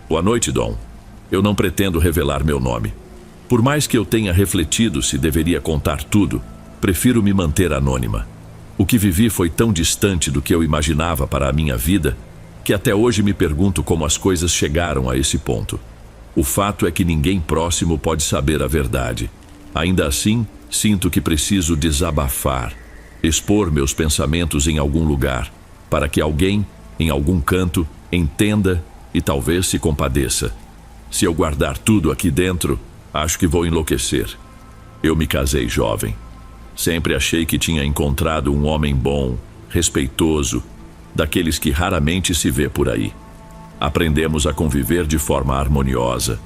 Boa noite, Dom. Eu não pretendo revelar meu nome. Por mais que eu tenha refletido se deveria contar tudo, prefiro me manter anônima. O que vivi foi tão distante do que eu imaginava para a minha vida, que até hoje me pergunto como as coisas chegaram a esse ponto. O fato é que ninguém próximo pode saber a verdade. Ainda assim, sinto que preciso desabafar, expor meus pensamentos em algum lugar, para que alguém, em algum canto, entenda e talvez se compadeça. Se eu guardar tudo aqui dentro, acho que vou enlouquecer. Eu me casei jovem. Sempre achei que tinha encontrado um homem bom, respeitoso, daqueles que raramente se vê por aí. Aprendemos a conviver de forma harmoniosa,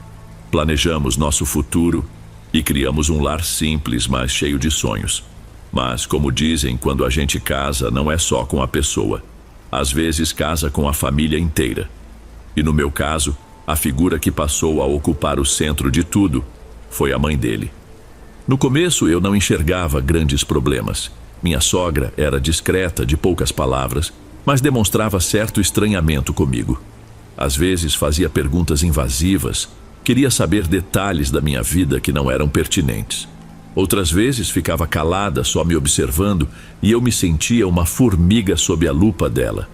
planejamos nosso futuro e criamos um lar simples, mas cheio de sonhos. Mas, como dizem, quando a gente casa, não é só com a pessoa. Às vezes casa com a família inteira. E no meu caso, a figura que passou a ocupar o centro de tudo foi a mãe dele. No começo eu não enxergava grandes problemas. Minha sogra era discreta, de poucas palavras, mas demonstrava certo estranhamento comigo. Às vezes fazia perguntas invasivas, queria saber detalhes da minha vida que não eram pertinentes. Outras vezes ficava calada, só me observando, e eu me sentia uma formiga sob a lupa dela.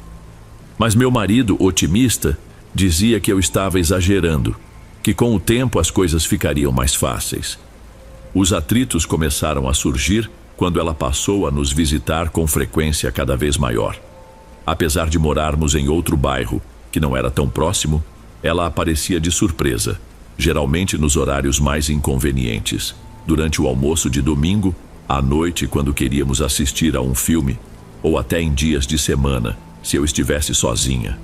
Mas meu marido, otimista, dizia que eu estava exagerando, que com o tempo as coisas ficariam mais fáceis. Os atritos começaram a surgir quando ela passou a nos visitar com frequência cada vez maior. Apesar de morarmos em outro bairro, que não era tão próximo, ela aparecia de surpresa, geralmente nos horários mais inconvenientes, durante o almoço de domingo, à noite quando queríamos assistir a um filme, ou até em dias de semana, se eu estivesse sozinha.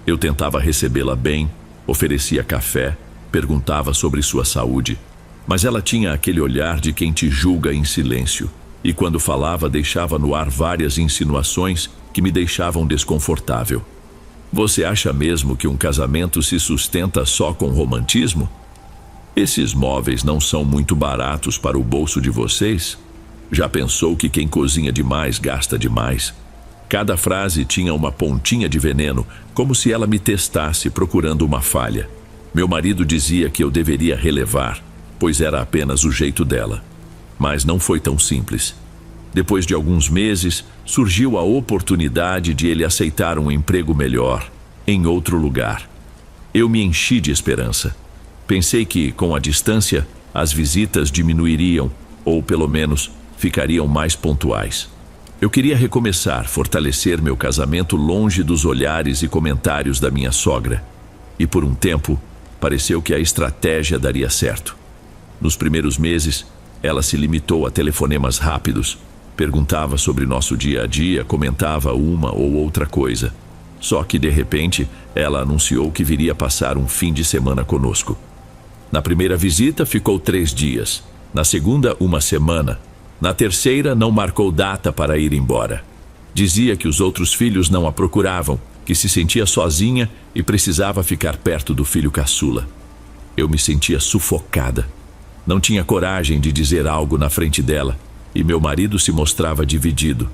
Eu tentava recebê-la bem, oferecia café, perguntava sobre sua saúde, mas ela tinha aquele olhar de quem te julga em silêncio, e quando falava deixava no ar várias insinuações que me deixavam desconfortável. Você acha mesmo que um casamento se sustenta só com romantismo? Esses móveis não são muito baratos para o bolso de vocês? Já pensou que quem cozinha demais gasta demais? Cada frase tinha uma pontinha de veneno, como se ela me testasse procurando uma falha. Meu marido dizia que eu deveria relevar, pois era apenas o jeito dela. Mas não foi tão simples. Depois de alguns meses, surgiu a oportunidade de ele aceitar um emprego melhor, em outro lugar. Eu me enchi de esperança. Pensei que, com a distância, as visitas diminuiriam, ou pelo menos, ficariam mais pontuais. Eu queria recomeçar, fortalecer meu casamento longe dos olhares e comentários da minha sogra. E por um tempo, pareceu que a estratégia daria certo. Nos primeiros meses, ela se limitou a telefonemas rápidos. Perguntava sobre nosso dia a dia, comentava uma ou outra coisa. Só que, de repente, ela anunciou que viria passar um fim de semana conosco. Na primeira visita, ficou 3 dias. Na segunda, 1 semana. Na terceira, não marcou data para ir embora. Dizia que os outros filhos não a procuravam, que se sentia sozinha e precisava ficar perto do filho caçula. Eu me sentia sufocada. Não tinha coragem de dizer algo na frente dela. E meu marido se mostrava dividido.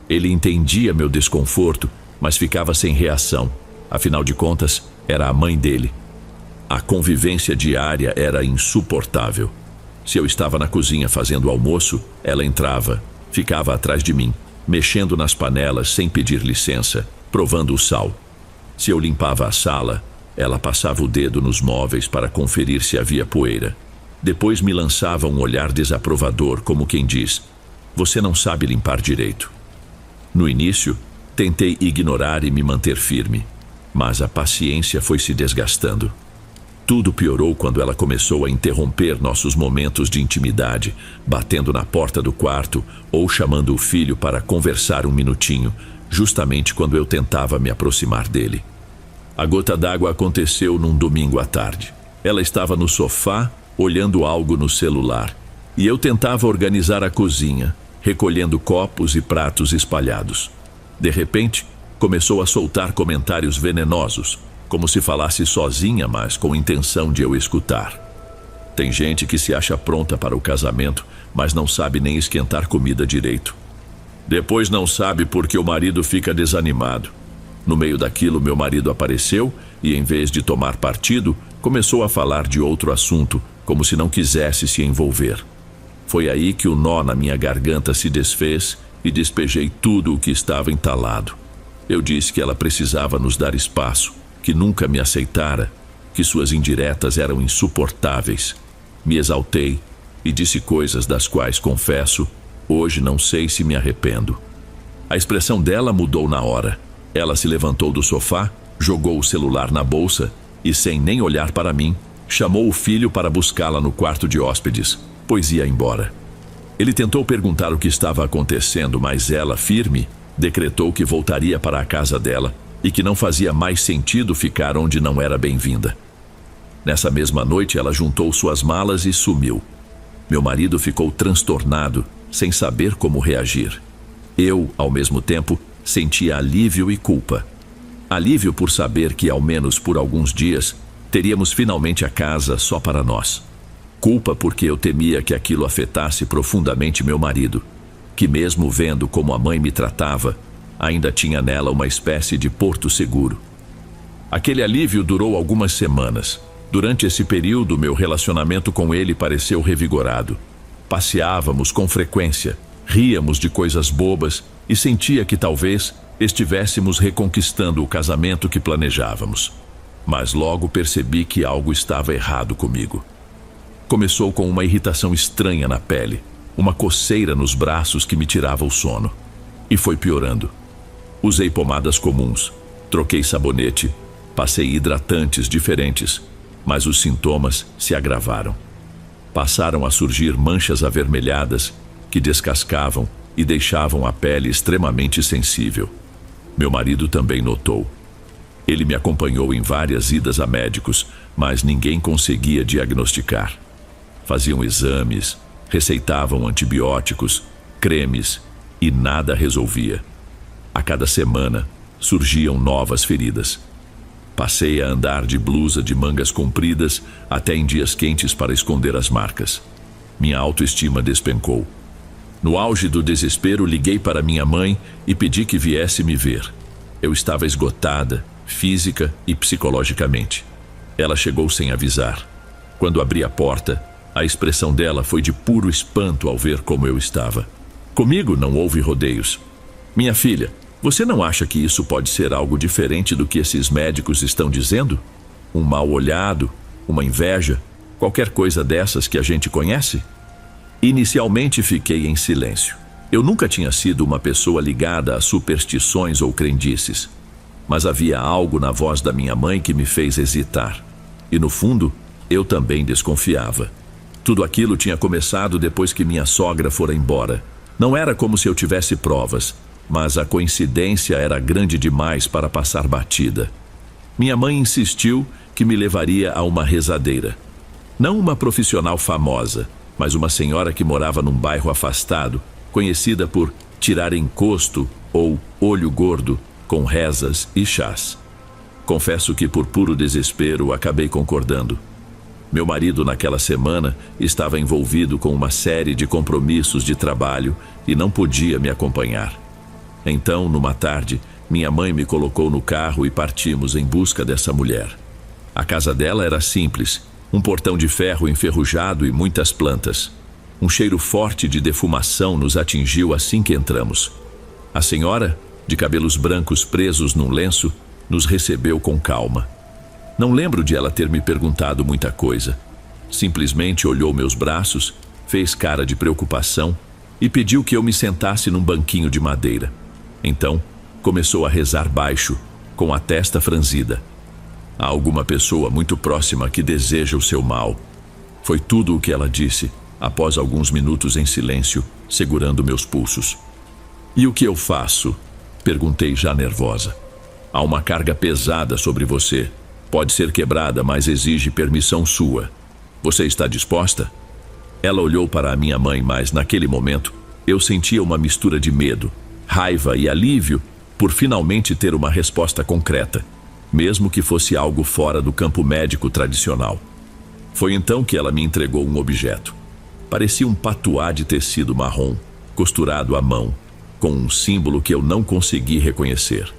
Ele entendia meu desconforto, mas ficava sem reação. Afinal de contas, era a mãe dele. A convivência diária era insuportável. Se eu estava na cozinha fazendo almoço, ela entrava, ficava atrás de mim, mexendo nas panelas sem pedir licença, provando o sal. Se eu limpava a sala, ela passava o dedo nos móveis para conferir se havia poeira. Depois me lançava um olhar desaprovador, como quem diz: você não sabe limpar direito. No início, tentei ignorar e me manter firme, mas a paciência foi se desgastando. Tudo piorou quando ela começou a interromper nossos momentos de intimidade, batendo na porta do quarto ou chamando o filho para conversar um minutinho, justamente quando eu tentava me aproximar dele. A gota d'água aconteceu num domingo à tarde. Ela estava no sofá, olhando algo no celular, e eu tentava organizar a cozinha, recolhendo copos e pratos espalhados. De repente, começou a soltar comentários venenosos, como se falasse sozinha, mas com intenção de eu escutar. Tem gente que se acha pronta para o casamento, mas não sabe nem esquentar comida direito. Depois não sabe por que o marido fica desanimado. No meio daquilo, meu marido apareceu e, em vez de tomar partido, começou a falar de outro assunto, como se não quisesse se envolver. Foi aí que o nó na minha garganta se desfez e despejei tudo o que estava entalado. Eu disse que ela precisava nos dar espaço, que nunca me aceitara, que suas indiretas eram insuportáveis. Me exaltei e disse coisas das quais, confesso, hoje não sei se me arrependo. A expressão dela mudou na hora. Ela se levantou do sofá, jogou o celular na bolsa e, sem nem olhar para mim, chamou o filho para buscá-la no quarto de hóspedes, pois ia embora. Ele tentou perguntar o que estava acontecendo, mas ela, firme, decretou que voltaria para a casa dela e que não fazia mais sentido ficar onde não era bem-vinda. Nessa mesma noite, ela juntou suas malas e sumiu. Meu marido ficou transtornado, sem saber como reagir. Eu, ao mesmo tempo, sentia alívio e culpa. Alívio por saber que, ao menos por alguns dias, teríamos finalmente a casa só para nós. Culpa porque eu temia que aquilo afetasse profundamente meu marido, que mesmo vendo como a mãe me tratava, ainda tinha nela uma espécie de porto seguro. Aquele alívio durou algumas semanas. Durante esse período, meu relacionamento com ele pareceu revigorado. Passeávamos com frequência, ríamos de coisas bobas e sentia que talvez estivéssemos reconquistando o casamento que planejávamos. Mas logo percebi que algo estava errado comigo. Começou com uma irritação estranha na pele, uma coceira nos braços que me tirava o sono. E foi piorando. Usei pomadas comuns, troquei sabonete, passei hidratantes diferentes, mas os sintomas se agravaram. Passaram a surgir manchas avermelhadas que descascavam e deixavam a pele extremamente sensível. Meu marido também notou. Ele me acompanhou em várias idas a médicos, mas ninguém conseguia diagnosticar. Faziam exames, receitavam antibióticos, cremes e nada resolvia. A cada semana surgiam novas feridas. Passei a andar de blusa de mangas compridas até em dias quentes para esconder as marcas. Minha autoestima despencou. No auge do desespero, liguei para minha mãe e pedi que viesse me ver. Eu estava esgotada, física e psicologicamente. Ela chegou sem avisar. Quando abri a porta, a expressão dela foi de puro espanto ao ver como eu estava. Comigo não houve rodeios. Minha filha, você não acha que isso pode ser algo diferente do que esses médicos estão dizendo? Um mal olhado, uma inveja, qualquer coisa dessas que a gente conhece? Inicialmente fiquei em silêncio. Eu nunca tinha sido uma pessoa ligada a superstições ou crendices. Mas havia algo na voz da minha mãe que me fez hesitar. E no fundo, eu também desconfiava. Tudo aquilo tinha começado depois que minha sogra fora embora. Não era como se eu tivesse provas, mas a coincidência era grande demais para passar batida. Minha mãe insistiu que me levaria a uma rezadeira. Não uma profissional famosa, mas uma senhora que morava num bairro afastado, conhecida por tirar encosto ou olho gordo, com rezas e chás. Confesso que por puro desespero acabei concordando. Meu marido naquela semana estava envolvido com uma série de compromissos de trabalho e não podia me acompanhar. Então, numa tarde, minha mãe me colocou no carro e partimos em busca dessa mulher. A casa dela era simples, um portão de ferro enferrujado e muitas plantas. Um cheiro forte de defumação nos atingiu assim que entramos. A senhora, de cabelos brancos presos num lenço, nos recebeu com calma. Não lembro de ela ter me perguntado muita coisa. Simplesmente olhou meus braços, fez cara de preocupação e pediu que eu me sentasse num banquinho de madeira. Então, começou a rezar baixo, com a testa franzida. Há alguma pessoa muito próxima que deseja o seu mal. Foi tudo o que ela disse, após alguns minutos em silêncio, segurando meus pulsos. E o que eu faço? Perguntei já nervosa. Há uma carga pesada sobre você. Pode ser quebrada, mas exige permissão sua. Você está disposta? Ela olhou para a minha mãe, mas naquele momento eu sentia uma mistura de medo, raiva e alívio por finalmente ter uma resposta concreta, mesmo que fosse algo fora do campo médico tradicional. Foi então que ela me entregou um objeto. Parecia um patuá de tecido marrom, costurado à mão, com um símbolo que eu não consegui reconhecer.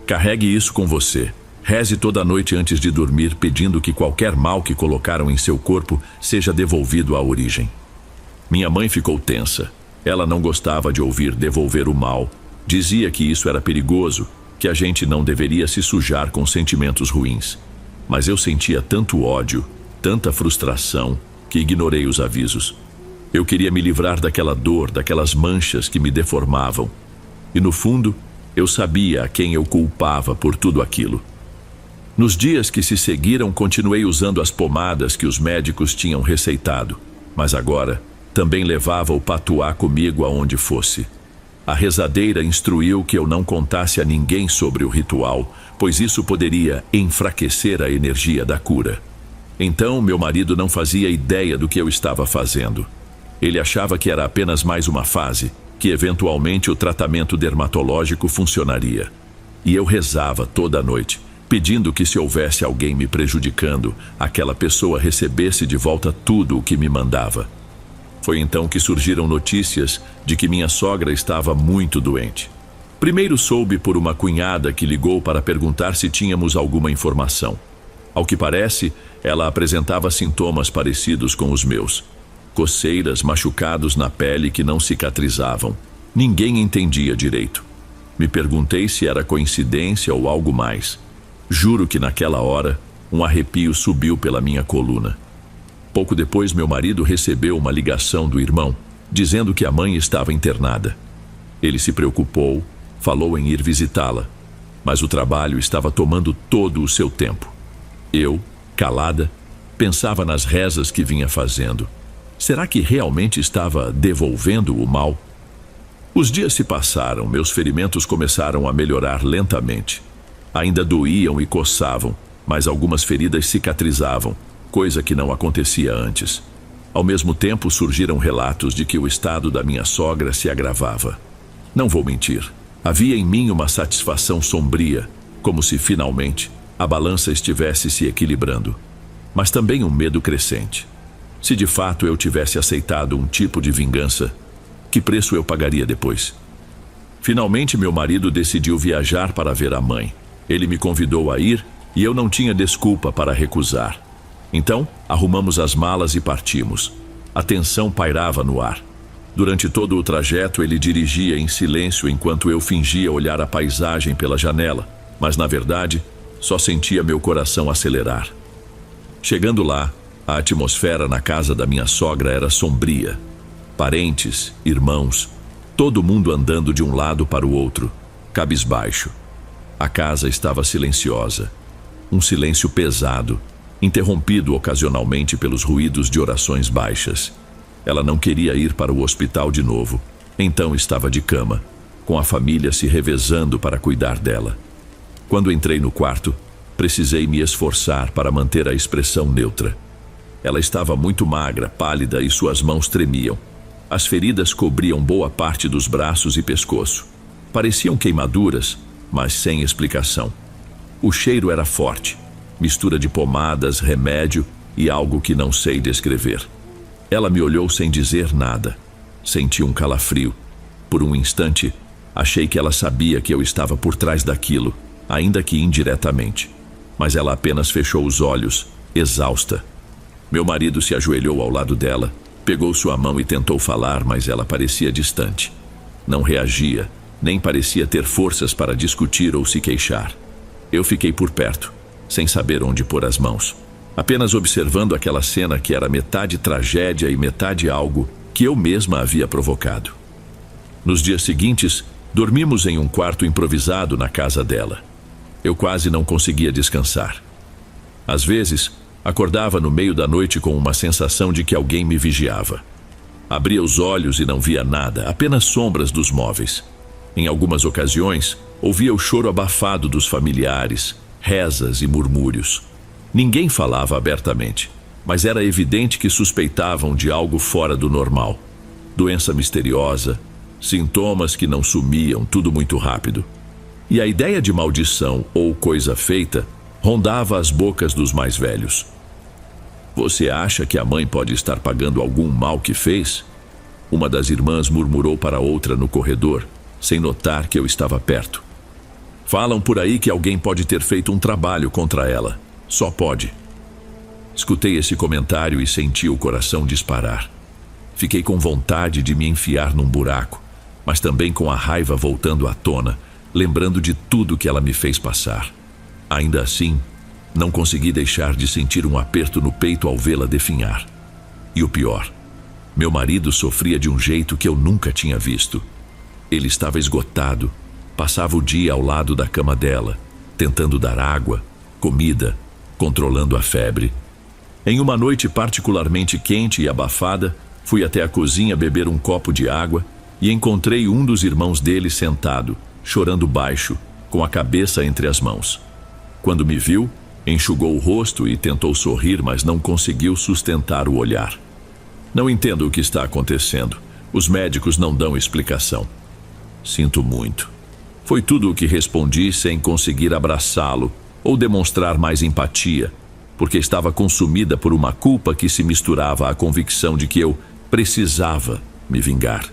Carregue isso com você. Reze toda noite antes de dormir, pedindo que qualquer mal que colocaram em seu corpo seja devolvido à origem. Minha mãe ficou tensa. Ela não gostava de ouvir devolver o mal. Dizia que isso era perigoso, que a gente não deveria se sujar com sentimentos ruins. Mas eu sentia tanto ódio, tanta frustração, que ignorei os avisos. Eu queria me livrar daquela dor, daquelas manchas que me deformavam. E no fundo, eu sabia a quem eu culpava por tudo aquilo. Nos dias que se seguiram, continuei usando as pomadas que os médicos tinham receitado, mas agora também levava o patuá comigo aonde fosse. A rezadeira instruiu que eu não contasse a ninguém sobre o ritual, pois isso poderia enfraquecer a energia da cura. Então, meu marido não fazia ideia do que eu estava fazendo. Ele achava que era apenas mais uma fase, que eventualmente o tratamento dermatológico funcionaria. E eu rezava toda a noite, pedindo que se houvesse alguém me prejudicando, aquela pessoa recebesse de volta tudo o que me mandava. Foi então que surgiram notícias de que minha sogra estava muito doente. Primeiro soube por uma cunhada que ligou para perguntar se tínhamos alguma informação. Ao que parece, ela apresentava sintomas parecidos com os meus. Coceiras, machucados na pele que não cicatrizavam. Ninguém entendia direito. Me perguntei se era coincidência ou algo mais. Juro que naquela hora, um arrepio subiu pela minha coluna. Pouco depois, meu marido recebeu uma ligação do irmão, dizendo que a mãe estava internada. Ele se preocupou, falou em ir visitá-la, mas o trabalho estava tomando todo o seu tempo. Eu, calada, pensava nas rezas que vinha fazendo. Será que realmente estava devolvendo o mal? Os dias se passaram, meus ferimentos começaram a melhorar lentamente. Ainda doíam e coçavam, mas algumas feridas cicatrizavam, coisa que não acontecia antes. Ao mesmo tempo, surgiram relatos de que o estado da minha sogra se agravava. Não vou mentir, havia em mim uma satisfação sombria, como se finalmente a balança estivesse se equilibrando, mas também um medo crescente. Se de fato eu tivesse aceitado um tipo de vingança, que preço eu pagaria depois? Finalmente, meu marido decidiu viajar para ver a mãe. Ele me convidou a ir e eu não tinha desculpa para recusar. Então, arrumamos as malas e partimos. A tensão pairava no ar. Durante todo o trajeto, ele dirigia em silêncio enquanto eu fingia olhar a paisagem pela janela, mas, na verdade, só sentia meu coração acelerar. Chegando lá, a atmosfera na casa da minha sogra era sombria. Parentes, irmãos, todo mundo andando de um lado para o outro, cabisbaixo. A casa estava silenciosa. Um silêncio pesado, interrompido ocasionalmente pelos ruídos de orações baixas. Ela não queria ir para o hospital de novo, então estava de cama, com a família se revezando para cuidar dela. Quando entrei no quarto, precisei me esforçar para manter a expressão neutra. Ela estava muito magra, pálida e suas mãos tremiam. As feridas cobriam boa parte dos braços e pescoço. Pareciam queimaduras, mas sem explicação. O cheiro era forte, mistura de pomadas, remédio e algo que não sei descrever. Ela me olhou sem dizer nada. Senti um calafrio. Por um instante, achei que ela sabia que eu estava por trás daquilo, ainda que indiretamente. Mas ela apenas fechou os olhos, exausta. Meu marido se ajoelhou ao lado dela, pegou sua mão e tentou falar, mas ela parecia distante. Não reagia, nem parecia ter forças para discutir ou se queixar. Eu fiquei por perto, sem saber onde pôr as mãos, apenas observando aquela cena que era metade tragédia e metade algo que eu mesma havia provocado. Nos dias seguintes, dormimos em um quarto improvisado na casa dela. Eu quase não conseguia descansar. Às vezes, acordava no meio da noite com uma sensação de que alguém me vigiava. Abria os olhos e não via nada, apenas sombras dos móveis. Em algumas ocasiões, ouvia o choro abafado dos familiares, rezas e murmúrios. Ninguém falava abertamente, mas era evidente que suspeitavam de algo fora do normal. Doença misteriosa, sintomas que não sumiam, tudo muito rápido. E a ideia de maldição ou coisa feita rondava as bocas dos mais velhos. Você acha que a mãe pode estar pagando algum mal que fez? Uma das irmãs murmurou para outra no corredor, sem notar que eu estava perto. Falam por aí que alguém pode ter feito um trabalho contra ela. Só pode. Escutei esse comentário e senti o coração disparar. Fiquei com vontade de me enfiar num buraco, mas também com a raiva voltando à tona, lembrando de tudo que ela me fez passar. Ainda assim, não consegui deixar de sentir um aperto no peito ao vê-la definhar. E o pior, meu marido sofria de um jeito que eu nunca tinha visto. Ele estava esgotado, passava o dia ao lado da cama dela, tentando dar água, comida, controlando a febre. Em uma noite particularmente quente e abafada, fui até a cozinha beber um copo de água e encontrei um dos irmãos dele sentado, chorando baixo, com a cabeça entre as mãos. Quando me viu, enxugou o rosto e tentou sorrir, mas não conseguiu sustentar o olhar. Não entendo o que está acontecendo. Os médicos não dão explicação. Sinto muito. Foi tudo o que respondi sem conseguir abraçá-lo ou demonstrar mais empatia, porque estava consumida por uma culpa que se misturava à convicção de que eu precisava me vingar.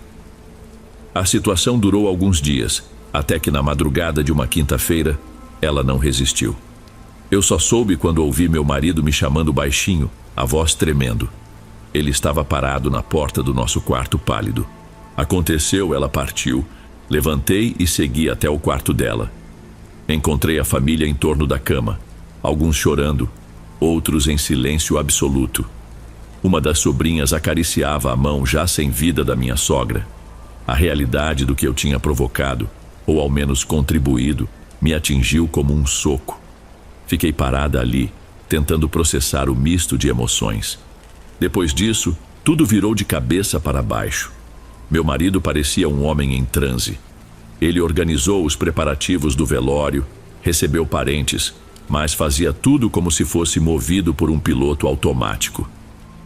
A situação durou alguns dias, até que na madrugada de uma quinta-feira, ela não resistiu. Eu só soube quando ouvi meu marido me chamando baixinho, a voz tremendo. Ele estava parado na porta do nosso quarto pálido. Aconteceu, ela partiu. Levantei e segui até o quarto dela. Encontrei a família em torno da cama, alguns chorando, outros em silêncio absoluto. Uma das sobrinhas acariciava a mão já sem vida da minha sogra. A realidade do que eu tinha provocado, ou ao menos contribuído, me atingiu como um soco. Fiquei parada ali, tentando processar o misto de emoções. Depois disso, tudo virou de cabeça para baixo. Meu marido parecia um homem em transe. Ele organizou os preparativos do velório, recebeu parentes, mas fazia tudo como se fosse movido por um piloto automático.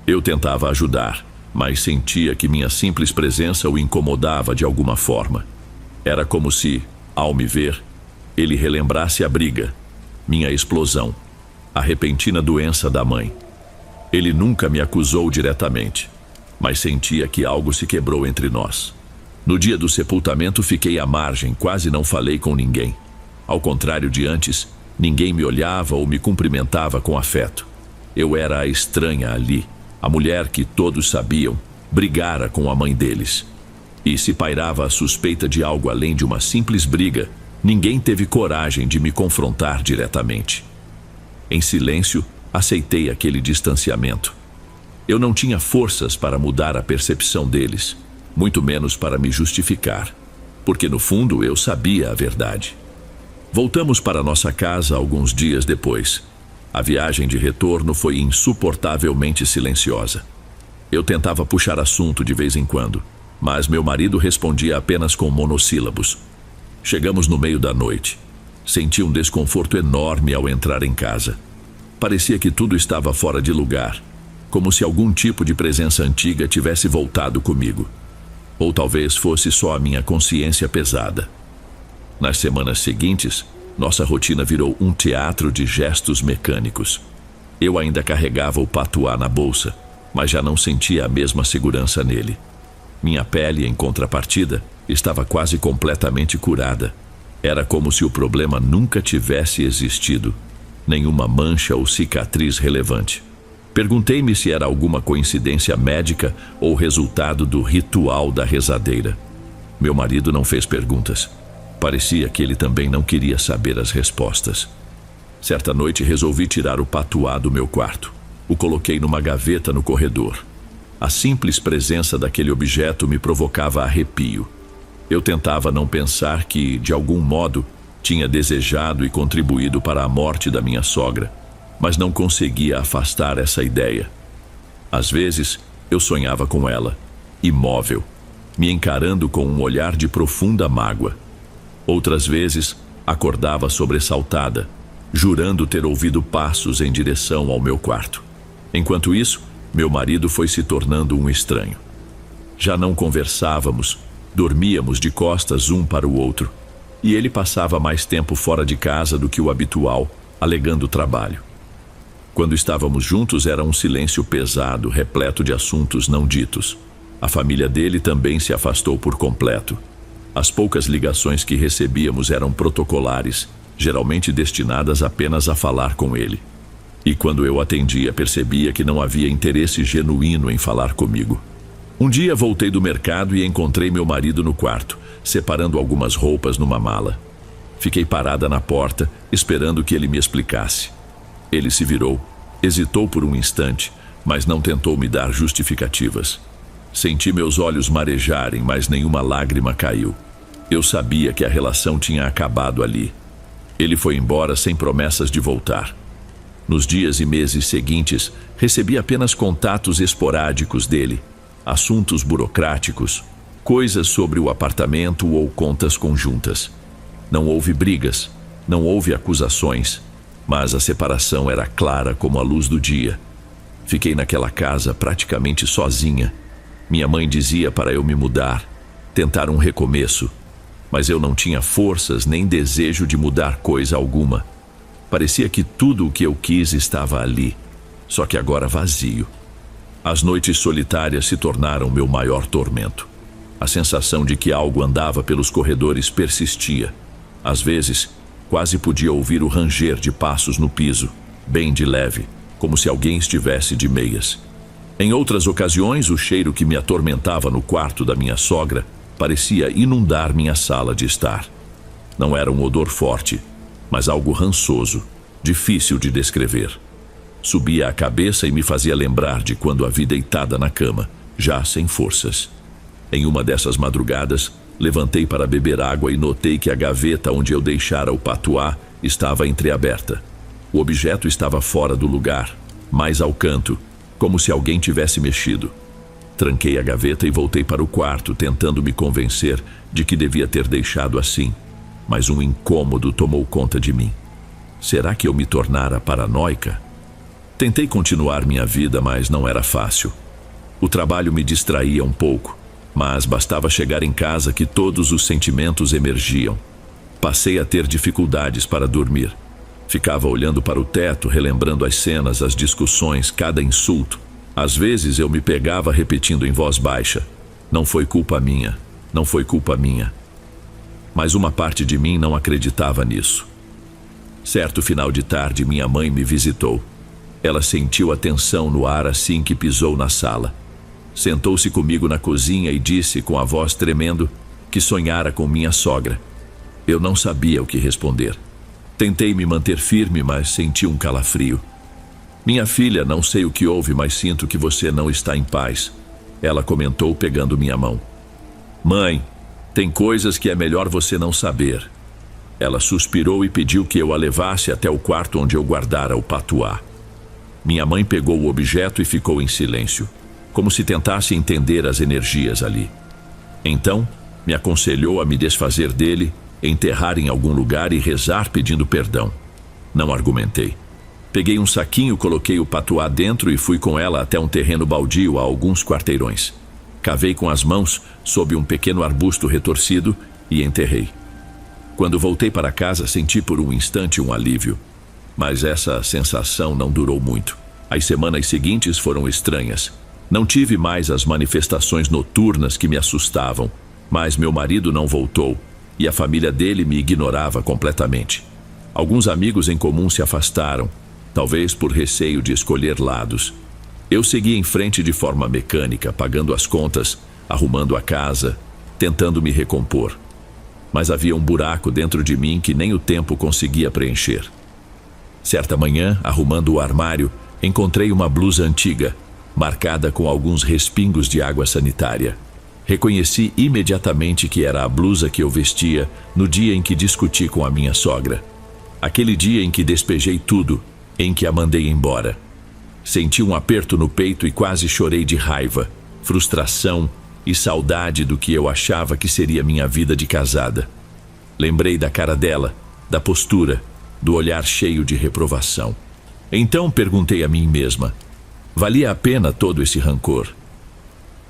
Eu tentava ajudar, mas sentia que minha simples presença o incomodava de alguma forma. Era como se, ao me ver, ele relembrasse a briga, minha explosão, a repentina doença da mãe. Ele nunca me acusou diretamente, mas sentia que algo se quebrou entre nós. No dia do sepultamento fiquei à margem, quase não falei com ninguém. Ao contrário de antes, ninguém me olhava ou me cumprimentava com afeto. Eu era a estranha ali, a mulher que todos sabiam brigara com a mãe deles. E se pairava a suspeita de algo além de uma simples briga, ninguém teve coragem de me confrontar diretamente. Em silêncio, aceitei aquele distanciamento. Eu não tinha forças para mudar a percepção deles, muito menos para me justificar, porque no fundo eu sabia a verdade. Voltamos para nossa casa alguns dias depois. A viagem de retorno foi insuportavelmente silenciosa. Eu tentava puxar assunto de vez em quando, mas meu marido respondia apenas com monossílabos. Chegamos no meio da noite. Senti um desconforto enorme ao entrar em casa. Parecia que tudo estava fora de lugar, como se algum tipo de presença antiga tivesse voltado comigo. Ou talvez fosse só a minha consciência pesada. Nas semanas seguintes, nossa rotina virou um teatro de gestos mecânicos. Eu ainda carregava o patuá na bolsa, mas já não sentia a mesma segurança nele. Minha pele, em contrapartida, estava quase completamente curada. Era como se o problema nunca tivesse existido. Nenhuma mancha ou cicatriz relevante. Perguntei-me se era alguma coincidência médica ou resultado do ritual da rezadeira. Meu marido não fez perguntas. Parecia que ele também não queria saber as respostas. Certa noite resolvi tirar o patuá do meu quarto. O coloquei numa gaveta no corredor. A simples presença daquele objeto me provocava arrepio. Eu tentava não pensar que, de algum modo, tinha desejado e contribuído para a morte da minha sogra, mas não conseguia afastar essa ideia. Às vezes, eu sonhava com ela, imóvel, me encarando com um olhar de profunda mágoa. Outras vezes, acordava sobressaltada, jurando ter ouvido passos em direção ao meu quarto. Enquanto isso, meu marido foi se tornando um estranho. Já não conversávamos, dormíamos de costas um para o outro, e ele passava mais tempo fora de casa do que o habitual, alegando trabalho. Quando estávamos juntos era um silêncio pesado, repleto de assuntos não ditos. A família dele também se afastou por completo. As poucas ligações que recebíamos eram protocolares, geralmente destinadas apenas a falar com ele. E quando eu atendia, percebia que não havia interesse genuíno em falar comigo. Um dia voltei do mercado e encontrei meu marido no quarto, separando algumas roupas numa mala. Fiquei parada na porta, esperando que ele me explicasse. Ele se virou, hesitou por um instante, mas não tentou me dar justificativas. Senti meus olhos marejarem, mas nenhuma lágrima caiu. Eu sabia que a relação tinha acabado ali. Ele foi embora sem promessas de voltar. Nos dias e meses seguintes, recebi apenas contatos esporádicos dele, assuntos burocráticos, coisas sobre o apartamento ou contas conjuntas. Não houve brigas, não houve acusações, mas a separação era clara como a luz do dia. Fiquei naquela casa praticamente sozinha. Minha mãe dizia para eu me mudar, tentar um recomeço, mas eu não tinha forças nem desejo de mudar coisa alguma. Parecia que tudo o que eu quis estava ali, só que agora vazio. As noites solitárias se tornaram meu maior tormento. A sensação de que algo andava pelos corredores persistia. Às vezes, quase podia ouvir o ranger de passos no piso, bem de leve, como se alguém estivesse de meias. Em outras ocasiões, o cheiro que me atormentava no quarto da minha sogra parecia inundar minha sala de estar. Não era um odor forte, mas algo rançoso, difícil de descrever. Subia a cabeça e me fazia lembrar de quando a vi deitada na cama, já sem forças. Em uma dessas madrugadas, levantei para beber água e notei que a gaveta onde eu deixara o patuá estava entreaberta. O objeto estava fora do lugar, mais ao canto, como se alguém tivesse mexido. Tranquei a gaveta e voltei para o quarto, tentando me convencer de que devia ter deixado assim. Mas um incômodo tomou conta de mim. Será que eu me tornara paranoica? Tentei continuar minha vida, mas não era fácil. O trabalho me distraía um pouco, mas bastava chegar em casa que todos os sentimentos emergiam. Passei a ter dificuldades para dormir. Ficava olhando para o teto, relembrando as cenas, as discussões, cada insulto. Às vezes eu me pegava repetindo em voz baixa: não foi culpa minha, não foi culpa minha. Mas uma parte de mim não acreditava nisso. Certo final de tarde, minha mãe me visitou. Ela sentiu a tensão no ar assim que pisou na sala. Sentou-se comigo na cozinha e disse com a voz tremendo que sonhara com minha sogra. Eu não sabia o que responder. Tentei me manter firme, mas senti um calafrio. Minha filha, não sei o que houve, mas sinto que você não está em paz. Ela comentou pegando minha mão. Mãe, tem coisas que é melhor você não saber. Ela suspirou e pediu que eu a levasse até o quarto onde eu guardara o patuá. Minha mãe pegou o objeto e ficou em silêncio, como se tentasse entender as energias ali. Então, me aconselhou a me desfazer dele, enterrar em algum lugar e rezar pedindo perdão. Não argumentei. Peguei um saquinho, coloquei o patuá dentro e fui com ela até um terreno baldio a alguns quarteirões. Cavei com as mãos sob um pequeno arbusto retorcido e enterrei. Quando voltei para casa, senti por um instante um alívio. Mas essa sensação não durou muito. As semanas seguintes foram estranhas. Não tive mais as manifestações noturnas que me assustavam, mas meu marido não voltou e a família dele me ignorava completamente. Alguns amigos em comum se afastaram, talvez por receio de escolher lados. Eu segui em frente de forma mecânica, pagando as contas, arrumando a casa, tentando me recompor. Mas havia um buraco dentro de mim que nem o tempo conseguia preencher. Certa manhã, arrumando o armário, encontrei uma blusa antiga, marcada com alguns respingos de água sanitária. Reconheci imediatamente que era a blusa que eu vestia no dia em que discuti com a minha sogra. Aquele dia em que despejei tudo, em que a mandei embora. Senti um aperto no peito e quase chorei de raiva, frustração e saudade do que eu achava que seria minha vida de casada. Lembrei da cara dela, da postura, do olhar cheio de reprovação. Então perguntei a mim mesma: valia a pena todo esse rancor?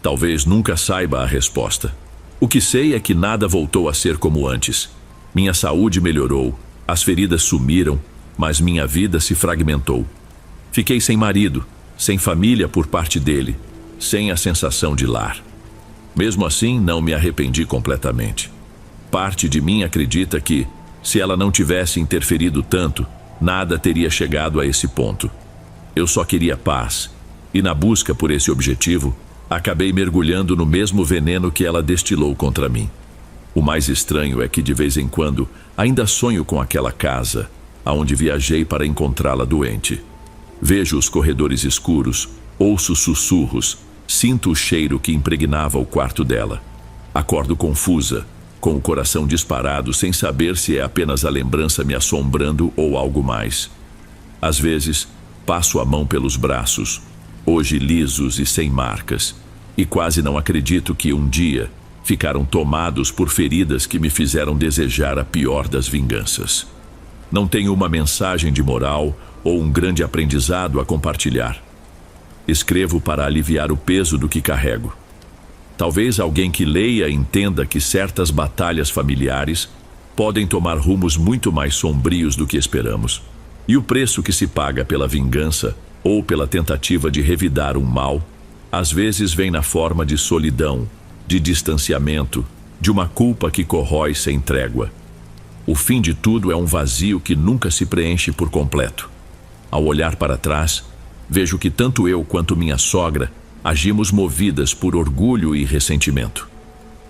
Talvez nunca saiba a resposta. O que sei é que nada voltou a ser como antes. Minha saúde melhorou, as feridas sumiram, mas minha vida se fragmentou. Fiquei sem marido, sem família por parte dele, sem a sensação de lar. Mesmo assim, não me arrependi completamente. parte de mim acredita que, se ela não tivesse interferido tanto, nada teria chegado a esse ponto. Eu só queria paz, e na busca por esse objetivo, acabei mergulhando no mesmo veneno que ela destilou contra mim. O mais estranho é que de vez em quando ainda sonho com aquela casa, aonde viajei para encontrá-la doente. Vejo os corredores escuros, ouço sussurros, sinto o cheiro que impregnava o quarto dela. Acordo confusa, com o coração disparado, sem saber se é apenas a lembrança me assombrando ou algo mais. Às vezes, passo a mão pelos braços, hoje lisos e sem marcas, e quase não acredito que um dia ficaram tomados por feridas que me fizeram desejar a pior das vinganças. Não tenho uma mensagem de moral ou um grande aprendizado a compartilhar. Escrevo para aliviar o peso do que carrego. Talvez alguém que leia entenda que certas batalhas familiares podem tomar rumos muito mais sombrios do que esperamos. E o preço que se paga pela vingança ou pela tentativa de revidar um mal, às vezes vem na forma de solidão, de distanciamento, de uma culpa que corrói sem trégua. O fim de tudo é um vazio que nunca se preenche por completo. Ao olhar para trás, vejo que tanto eu quanto minha sogra agimos movidas por orgulho e ressentimento.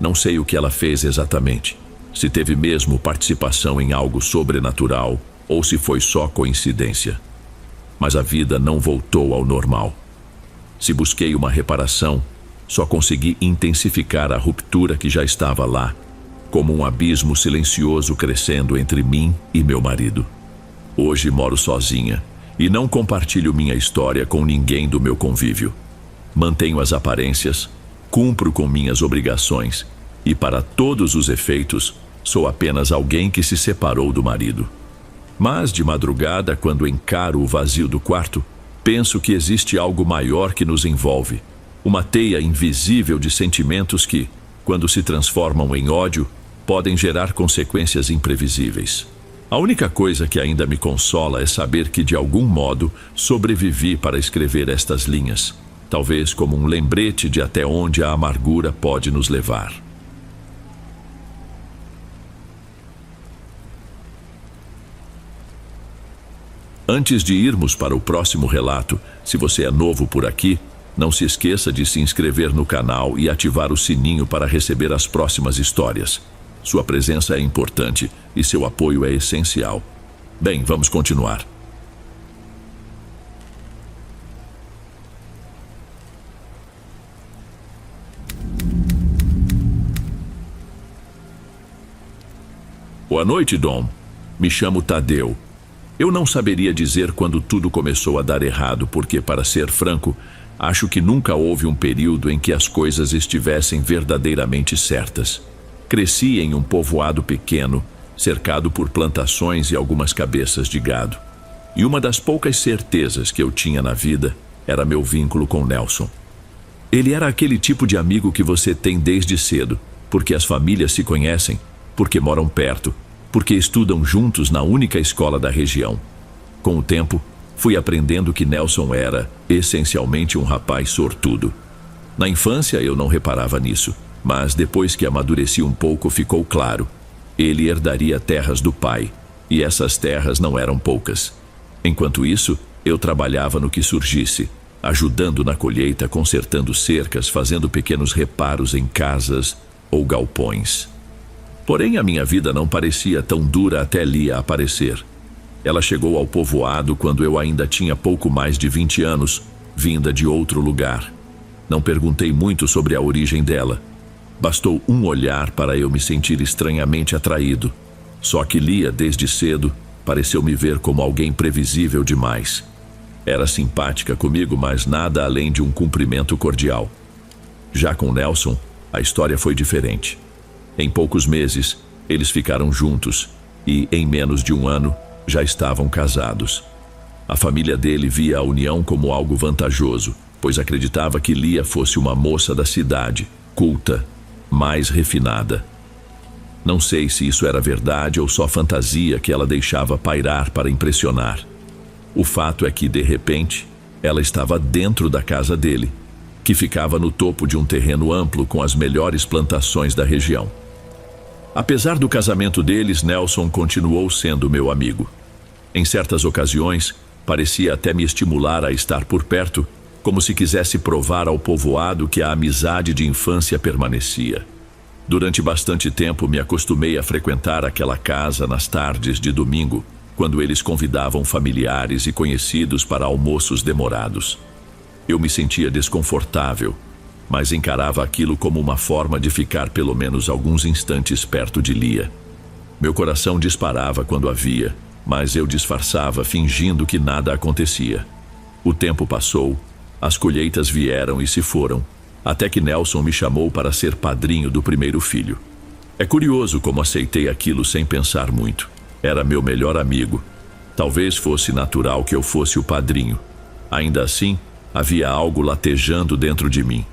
Não sei o que ela fez exatamente, se teve mesmo participação em algo sobrenatural ou se foi só coincidência. Mas a vida não voltou ao normal. Se busquei uma reparação, só consegui intensificar a ruptura que já estava lá, como um abismo silencioso crescendo entre mim e meu marido. Hoje moro sozinha e não compartilho minha história com ninguém do meu convívio. Mantenho as aparências, cumpro com minhas obrigações e, para todos os efeitos, sou apenas alguém que se separou do marido. Mas, de madrugada, quando encaro o vazio do quarto, penso que existe algo maior que nos envolve, uma teia invisível de sentimentos que, quando se transformam em ódio, podem gerar consequências imprevisíveis. A única coisa que ainda me consola é saber que, de algum modo, sobrevivi para escrever estas linhas, talvez como um lembrete de até onde a amargura pode nos levar. Antes de irmos para o próximo relato, se você é novo por aqui, não se esqueça de se inscrever no canal e ativar o sininho para receber as próximas histórias. Sua presença é importante e seu apoio é essencial. Bem, vamos continuar. Boa noite, Dom. Me chamo Tadeu. Eu não saberia dizer quando tudo começou a dar errado, porque, para ser franco, acho que nunca houve um período em que as coisas estivessem verdadeiramente certas. Cresci em um povoado pequeno, cercado por plantações e algumas cabeças de gado. E uma das poucas certezas que eu tinha na vida era meu vínculo com Nelson. Ele era aquele tipo de amigo que você tem desde cedo, porque as famílias se conhecem, porque moram perto, porque estudam juntos na única escola da região. Com o tempo, fui aprendendo que Nelson era, essencialmente, um rapaz sortudo. Na infância, eu não reparava nisso, mas depois que amadureci um pouco, ficou claro. Ele herdaria terras do pai, e essas terras não eram poucas. Enquanto isso, eu trabalhava no que surgisse, ajudando na colheita, consertando cercas, fazendo pequenos reparos em casas ou galpões. Porém, a minha vida não parecia tão dura até Lia aparecer. Ela chegou ao povoado quando eu ainda tinha pouco mais de 20 anos, vinda de outro lugar. Não perguntei muito sobre a origem dela. Bastou um olhar para eu me sentir estranhamente atraído. Só que Lia, desde cedo, pareceu me ver como alguém previsível demais. Era simpática comigo, mas nada além de um cumprimento cordial. Já com Nelson, a história foi diferente. Em poucos meses, eles ficaram juntos e, em menos de um ano, já estavam casados. A família dele via a união como algo vantajoso, pois acreditava que Lia fosse uma moça da cidade, culta, mais refinada. Não sei se isso era verdade ou só fantasia que ela deixava pairar para impressionar. O fato é que, de repente, ela estava dentro da casa dele, que ficava no topo de um terreno amplo com as melhores plantações da região. Apesar do casamento deles, Nelson continuou sendo meu amigo. Em certas ocasiões, parecia até me estimular a estar por perto, como se quisesse provar ao povoado que a amizade de infância permanecia. Durante bastante tempo me acostumei a frequentar aquela casa nas tardes de domingo, quando eles convidavam familiares e conhecidos para almoços demorados. Eu me sentia desconfortável, mas encarava aquilo como uma forma de ficar pelo menos alguns instantes perto de Lia. Meu coração disparava quando a via, mas eu disfarçava, fingindo que nada acontecia. O tempo passou, as colheitas vieram e se foram, até que Nelson me chamou para ser padrinho do primeiro filho. É curioso como aceitei aquilo sem pensar muito. Era meu melhor amigo. Talvez fosse natural que eu fosse o padrinho. Ainda assim, havia algo latejando dentro de mim.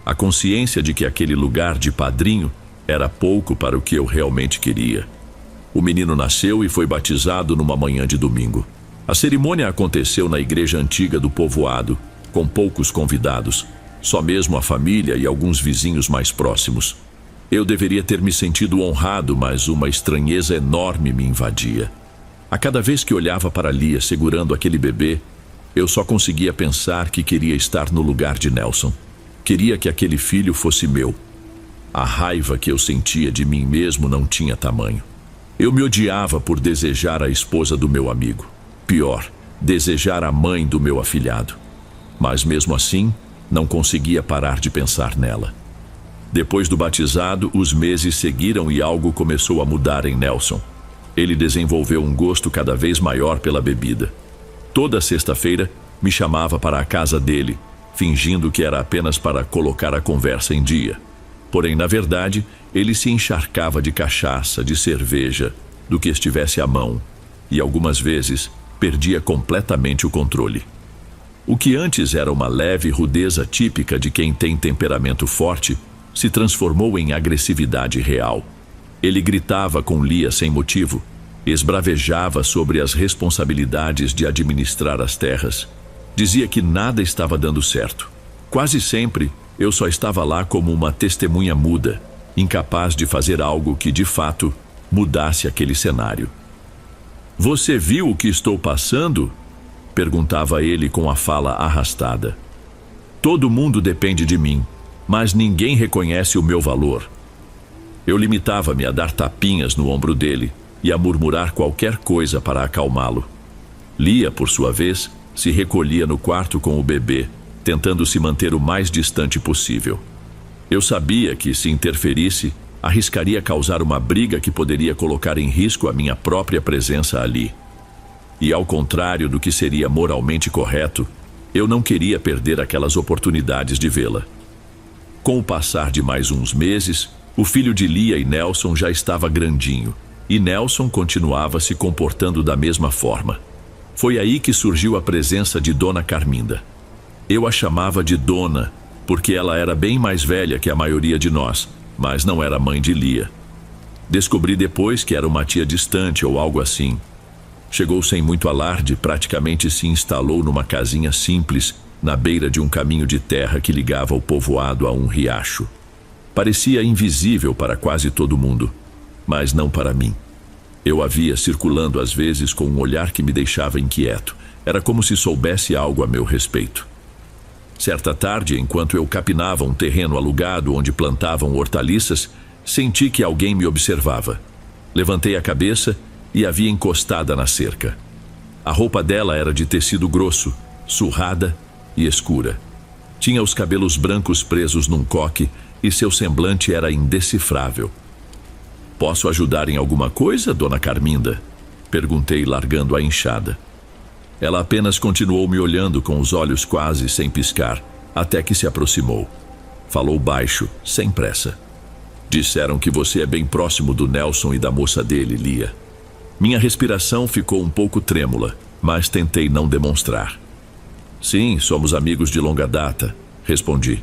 A consciência de que aquele lugar de padrinho era pouco para o que eu realmente queria. O menino nasceu e foi batizado numa manhã de domingo. A cerimônia aconteceu na igreja antiga do povoado, com poucos convidados, só mesmo a família e alguns vizinhos mais próximos. Eu deveria ter me sentido honrado, mas uma estranheza enorme me invadia. A cada vez que olhava para Lia segurando aquele bebê, eu só conseguia pensar que queria estar no lugar de Nelson. Queria que aquele filho fosse meu. A raiva que eu sentia de mim mesmo não tinha tamanho. Eu me odiava por desejar a esposa do meu amigo. Pior, desejar a mãe do meu afilhado. Mas mesmo assim, não conseguia parar de pensar nela. Depois do batizado, os meses seguiram e algo começou a mudar em Nelson. Ele desenvolveu um gosto cada vez maior pela bebida. Toda sexta-feira, me chamava para a casa dele, fingindo que era apenas para colocar a conversa em dia. Porém, na verdade, ele se encharcava de cachaça, de cerveja, do que estivesse à mão, e algumas vezes perdia completamente o controle. O que antes era uma leve rudeza típica de quem tem temperamento forte, se transformou em agressividade real. Ele gritava com Lia sem motivo, esbravejava sobre as responsabilidades de administrar as terras. Dizia que nada estava dando certo. Quase sempre, eu só estava lá como uma testemunha muda, incapaz de fazer algo que, de fato, mudasse aquele cenário. "Você viu o que estou passando?" perguntava ele com a fala arrastada. "Todo mundo depende de mim, mas ninguém reconhece o meu valor." Eu limitava-me a dar tapinhas no ombro dele e a murmurar qualquer coisa para acalmá-lo. Lia, por sua vez, se recolhia no quarto com o bebê, tentando se manter o mais distante possível. Eu sabia que, se interferisse, arriscaria causar uma briga que poderia colocar em risco a minha própria presença ali. E, ao contrário do que seria moralmente correto, eu não queria perder aquelas oportunidades de vê-la. Com o passar de mais uns meses, o filho de Lia e Nelson já estava grandinho, e Nelson continuava se comportando da mesma forma. Foi aí que surgiu a presença de Dona Carminda. Eu a chamava de Dona, porque ela era bem mais velha que a maioria de nós, mas não era mãe de Lia. Descobri depois que era uma tia distante ou algo assim. Chegou sem muito alarde, praticamente se instalou numa casinha simples, na beira de um caminho de terra que ligava o povoado a um riacho. Parecia invisível para quase todo mundo, mas não para mim. Eu a via circulando às vezes com um olhar que me deixava inquieto. Era como se soubesse algo a meu respeito. Certa tarde, enquanto eu capinava um terreno alugado onde plantavam hortaliças, senti que alguém me observava. Levantei a cabeça e a vi encostada na cerca. A roupa dela era de tecido grosso, surrada e escura. Tinha os cabelos brancos presos num coque e seu semblante era indecifrável. "Posso ajudar em alguma coisa, Dona Carminda?" perguntei, largando a enxada. Ela apenas continuou me olhando com os olhos quase sem piscar, até que se aproximou. Falou baixo, sem pressa. "Disseram que você é bem próximo do Nelson e da moça dele, Lia." Minha respiração ficou um pouco trêmula, mas tentei não demonstrar. "Sim, somos amigos de longa data", respondi.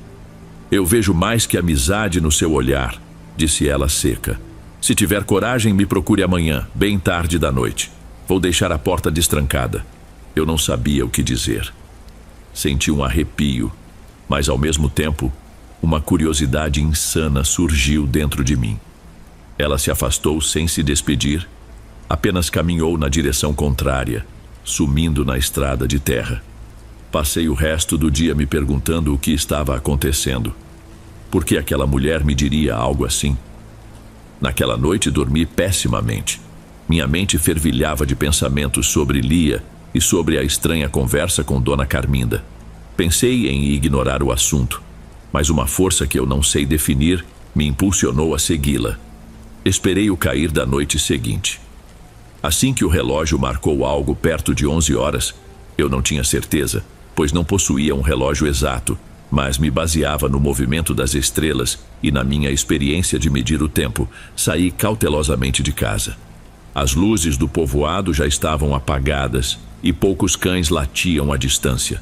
"Eu vejo mais que amizade no seu olhar", disse ela seca. "Se tiver coragem, me procure amanhã, bem tarde da noite. Vou deixar a porta destrancada." Eu não sabia o que dizer. Senti um arrepio, mas ao mesmo tempo, uma curiosidade insana surgiu dentro de mim. Ela se afastou sem se despedir, apenas caminhou na direção contrária, sumindo na estrada de terra. Passei o resto do dia me perguntando o que estava acontecendo. Por que aquela mulher me diria algo assim? Naquela noite dormi pessimamente. Minha mente fervilhava de pensamentos sobre Lia e sobre a estranha conversa com Dona Carminda. Pensei em ignorar o assunto, mas uma força que eu não sei definir me impulsionou a segui-la. Esperei o cair da noite seguinte. Assim que o relógio marcou algo perto de 11 horas, eu não tinha certeza, pois não possuía um relógio exato, mas me baseava no movimento das estrelas e na minha experiência de medir o tempo, saí cautelosamente de casa. As luzes do povoado já estavam apagadas e poucos cães latiam à distância.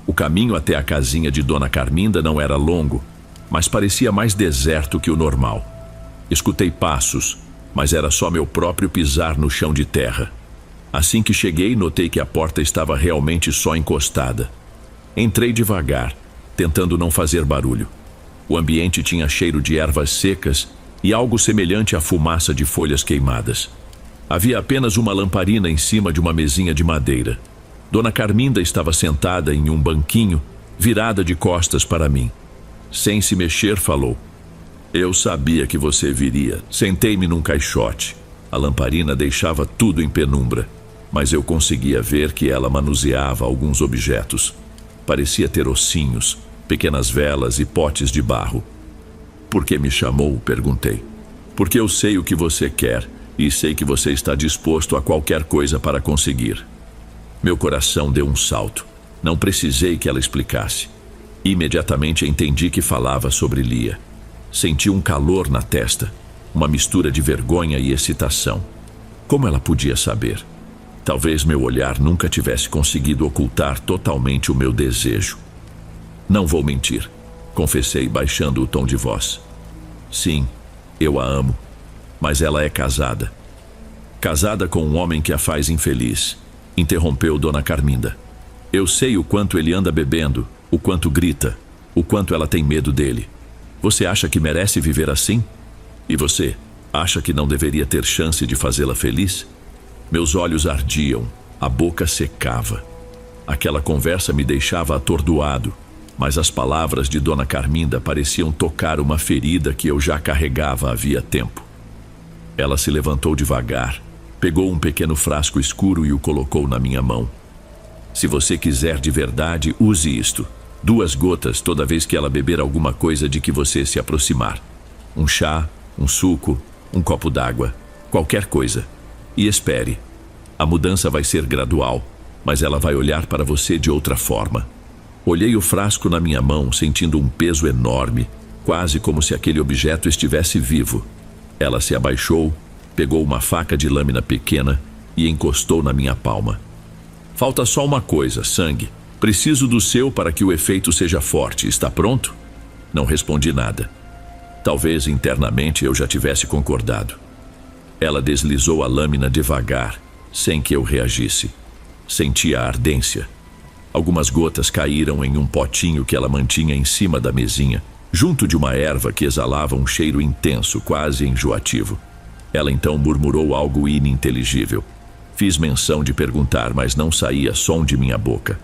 O caminho até a casinha de Dona Carminda não era longo, mas parecia mais deserto que o normal. Escutei passos, mas era só meu próprio pisar no chão de terra. Assim que cheguei, notei que a porta estava realmente só encostada. Entrei devagar, tentando não fazer barulho. O ambiente tinha cheiro de ervas secas e algo semelhante à fumaça de folhas queimadas. Havia apenas uma lamparina em cima de uma mesinha de madeira. Dona Carminda estava sentada em um banquinho, virada de costas para mim. Sem se mexer, falou: "Eu sabia que você viria." Sentei-me num caixote. A lamparina deixava tudo em penumbra, mas eu conseguia ver que ela manuseava alguns objetos. Parecia ter ossinhos, pequenas velas e potes de barro. "Por que me chamou?" perguntei. "Porque eu sei o que você quer e sei que você está disposto a qualquer coisa para conseguir." Meu coração deu um salto. Não precisei que ela explicasse. Imediatamente entendi que falava sobre Lia. Senti um calor na testa, uma mistura de vergonha e excitação. Como ela podia saber? Talvez meu olhar nunca tivesse conseguido ocultar totalmente o meu desejo. "Não vou mentir", confessei, baixando o tom de voz. "Sim, eu a amo, mas ela é casada." "Casada com um homem que a faz infeliz", interrompeu Dona Carminda. "Eu sei o quanto ele anda bebendo, o quanto grita, o quanto ela tem medo dele. Você acha que merece viver assim? E você, acha que não deveria ter chance de fazê-la feliz?" Meus olhos ardiam, a boca secava. Aquela conversa me deixava atordoado, mas as palavras de Dona Carminda pareciam tocar uma ferida que eu já carregava havia tempo. Ela se levantou devagar, pegou um pequeno frasco escuro e o colocou na minha mão. "Se você quiser de verdade, use isto. 2 gotas toda vez que ela beber alguma coisa de que você se aproximar. Um chá, um suco, um copo d'água, qualquer coisa. E espere. A mudança vai ser gradual, mas ela vai olhar para você de outra forma." Olhei o frasco na minha mão, sentindo um peso enorme, quase como se aquele objeto estivesse vivo. Ela se abaixou, pegou uma faca de lâmina pequena e encostou na minha palma. "Falta só uma coisa, sangue. Preciso do seu para que o efeito seja forte. Está pronto?" Não respondi nada. Talvez internamente eu já tivesse concordado. Ela deslizou a lâmina devagar, sem que eu reagisse. Senti a ardência. Algumas gotas caíram em um potinho que ela mantinha em cima da mesinha, junto de uma erva que exalava um cheiro intenso, quase enjoativo. Ela então murmurou algo ininteligível. Fiz menção de perguntar, mas não saía som de minha boca.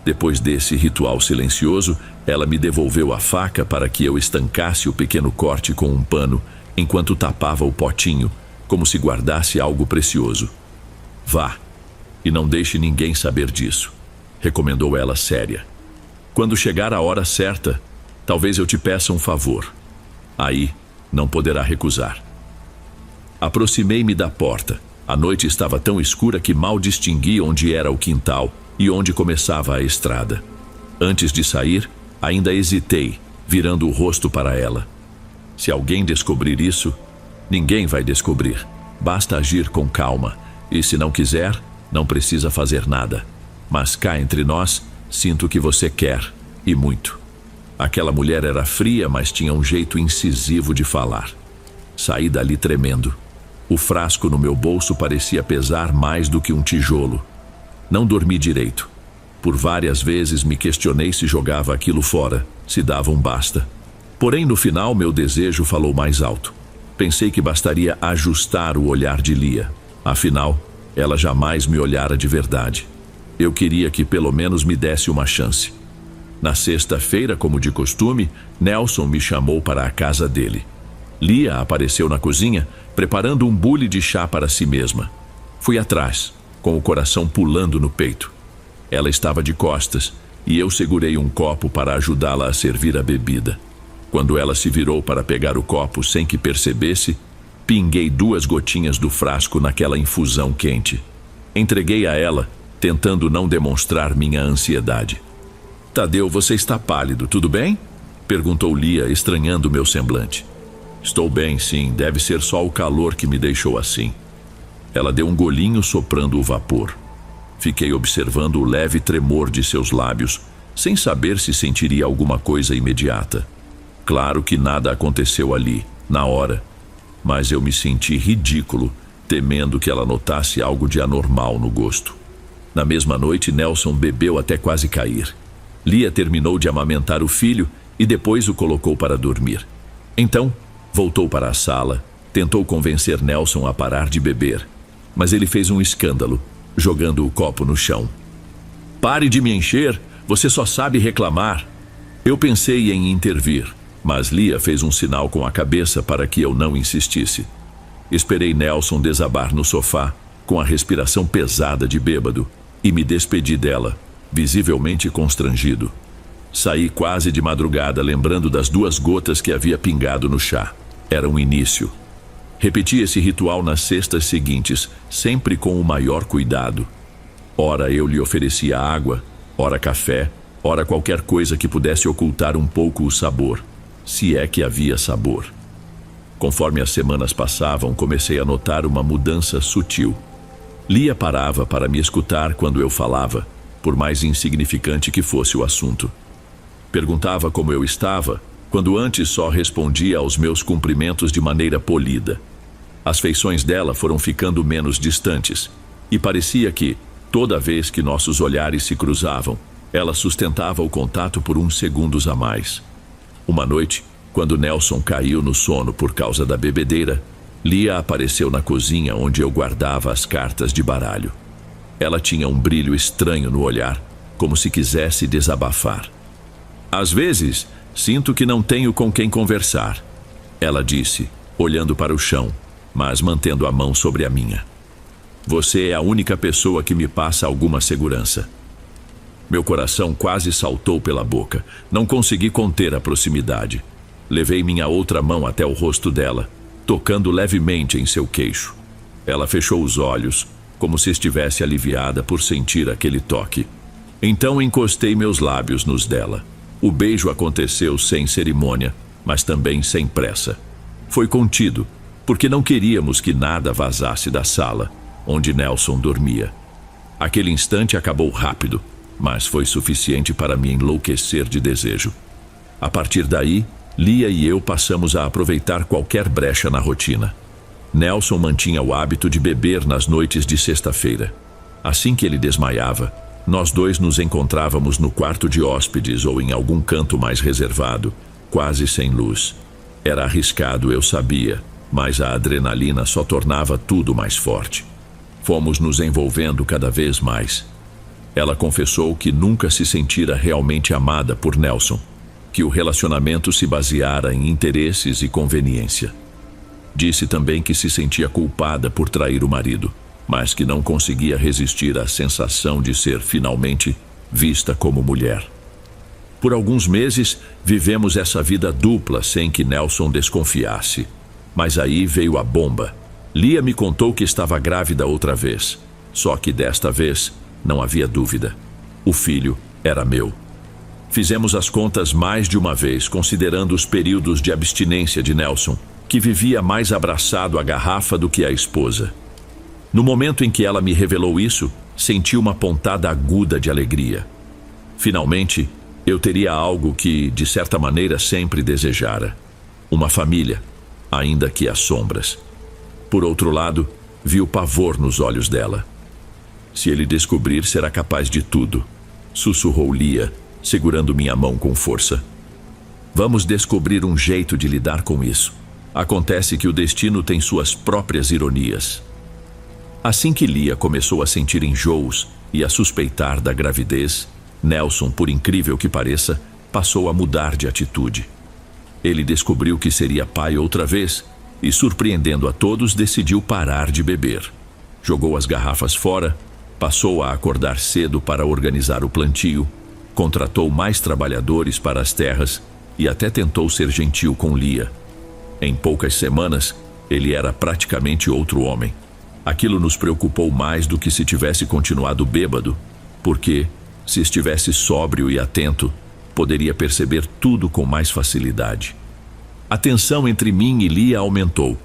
Depois desse ritual silencioso, ela me devolveu a faca para que eu estancasse o pequeno corte com um pano, enquanto tapava o potinho, como se guardasse algo precioso. "Vá, e não deixe ninguém saber disso", recomendou ela séria. "Quando chegar a hora certa, talvez eu te peça um favor. Aí, não poderá recusar." Aproximei-me da porta. A noite estava tão escura que mal distingui onde era o quintal e onde começava a estrada. Antes de sair, ainda hesitei, virando o rosto para ela. Se alguém descobrir isso, ninguém vai descobrir. Basta agir com calma, e se não quiser, não precisa fazer nada. Mas cá entre nós, sinto que você quer, e muito. Aquela mulher era fria, mas tinha um jeito incisivo de falar. Saí dali tremendo. O frasco no meu bolso parecia pesar mais do que um tijolo. Não dormi direito. Por várias vezes me questionei se jogava aquilo fora, se dava um basta. Porém, no final, meu desejo falou mais alto. Pensei que bastaria ajustar o olhar de Lia. Afinal, ela jamais me olhara de verdade. Eu queria que pelo menos me desse uma chance. Na sexta-feira, como de costume, Nelson me chamou para a casa dele. Lia apareceu na cozinha, preparando um bule de chá para si mesma. Fui atrás, com o coração pulando no peito. Ela estava de costas e eu segurei um copo para ajudá-la a servir a bebida. Quando ela se virou para pegar o copo sem que percebesse, pinguei 2 gotinhas do frasco naquela infusão quente. Entreguei a ela, tentando não demonstrar minha ansiedade. Tadeu, você está pálido, tudo bem? Perguntou Lia, estranhando meu semblante. Estou bem, sim, deve ser só o calor que me deixou assim. Ela deu um golinho soprando o vapor. Fiquei observando o leve tremor de seus lábios, sem saber se sentiria alguma coisa imediata. Claro que nada aconteceu ali, na hora, mas eu me senti ridículo, temendo que ela notasse algo de anormal no gosto. Na mesma noite, Nelson bebeu até quase cair. Lia terminou de amamentar o filho e depois o colocou para dormir. Então, voltou para a sala, tentou convencer Nelson a parar de beber, mas ele fez um escândalo, jogando o copo no chão. Pare de me encher, você só sabe reclamar. Eu pensei em intervir, mas Lia fez um sinal com a cabeça para que eu não insistisse. Esperei Nelson desabar no sofá, com a respiração pesada de bêbado, e me despedi dela, visivelmente constrangido. Saí quase de madrugada, lembrando das 2 gotas que havia pingado no chá. Era um início. Repeti esse ritual nas sextas seguintes, sempre com o maior cuidado. Ora eu lhe oferecia água, ora café, ora qualquer coisa que pudesse ocultar um pouco o sabor, se é que havia sabor. Conforme as semanas passavam, comecei a notar uma mudança sutil. Lia parava para me escutar quando eu falava, por mais insignificante que fosse o assunto. Perguntava como eu estava, quando antes só respondia aos meus cumprimentos de maneira polida. As feições dela foram ficando menos distantes, e parecia que, toda vez que nossos olhares se cruzavam, ela sustentava o contato por uns segundos a mais. Uma noite, quando Nelson caiu no sono por causa da bebedeira, Lia apareceu na cozinha onde eu guardava as cartas de baralho. Ela tinha um brilho estranho no olhar, como se quisesse desabafar. Às vezes, sinto que não tenho com quem conversar, ela disse, olhando para o chão, mas mantendo a mão sobre a minha. Você é a única pessoa que me passa alguma segurança. Meu coração quase saltou pela boca. Não consegui conter a proximidade. Levei minha outra mão até o rosto dela, tocando levemente em seu queixo. Ela fechou os olhos, como se estivesse aliviada por sentir aquele toque. Então encostei meus lábios nos dela. O beijo aconteceu sem cerimônia, mas também sem pressa. Foi contido, porque não queríamos que nada vazasse da sala, onde Nelson dormia. Aquele instante acabou rápido, mas foi suficiente para me enlouquecer de desejo. A partir daí, Lia e eu passamos a aproveitar qualquer brecha na rotina. Nelson mantinha o hábito de beber nas noites de sexta-feira. Assim que ele desmaiava, nós 2 nos encontrávamos no quarto de hóspedes ou em algum canto mais reservado, quase sem luz. Era arriscado, eu sabia, mas a adrenalina só tornava tudo mais forte. Fomos nos envolvendo cada vez mais. Ela confessou que nunca se sentira realmente amada por Nelson, que o relacionamento se baseara em interesses e conveniência. Disse também que se sentia culpada por trair o marido, mas que não conseguia resistir à sensação de ser, finalmente, vista como mulher. Por alguns meses, vivemos essa vida dupla sem que Nelson desconfiasse. Mas aí veio a bomba. Lia me contou que estava grávida outra vez. Só que desta vez, não havia dúvida. O filho era meu. Fizemos as contas mais de uma vez, considerando os períodos de abstinência de Nelson, que vivia mais abraçado à garrafa do que à esposa. No momento em que ela me revelou isso, senti uma pontada aguda de alegria. Finalmente, eu teria algo que, de certa maneira, sempre desejara. Uma família, ainda que às sombras. Por outro lado, vi o pavor nos olhos dela. Se ele descobrir, será capaz de tudo, sussurrou Lia, segurando minha mão com força. Vamos descobrir um jeito de lidar com isso. Acontece que o destino tem suas próprias ironias. Assim que Lia começou a sentir enjoos e a suspeitar da gravidez, Nelson, por incrível que pareça, passou a mudar de atitude. Ele descobriu que seria pai outra vez e, surpreendendo a todos, decidiu parar de beber. Jogou as garrafas fora, passou a acordar cedo para organizar o plantio, contratou mais trabalhadores para as terras e até tentou ser gentil com Lia. Em poucas semanas, ele era praticamente outro homem. Aquilo nos preocupou mais do que se tivesse continuado bêbado, porque, se estivesse sóbrio e atento, poderia perceber tudo com mais facilidade. A tensão entre mim e Lia aumentou.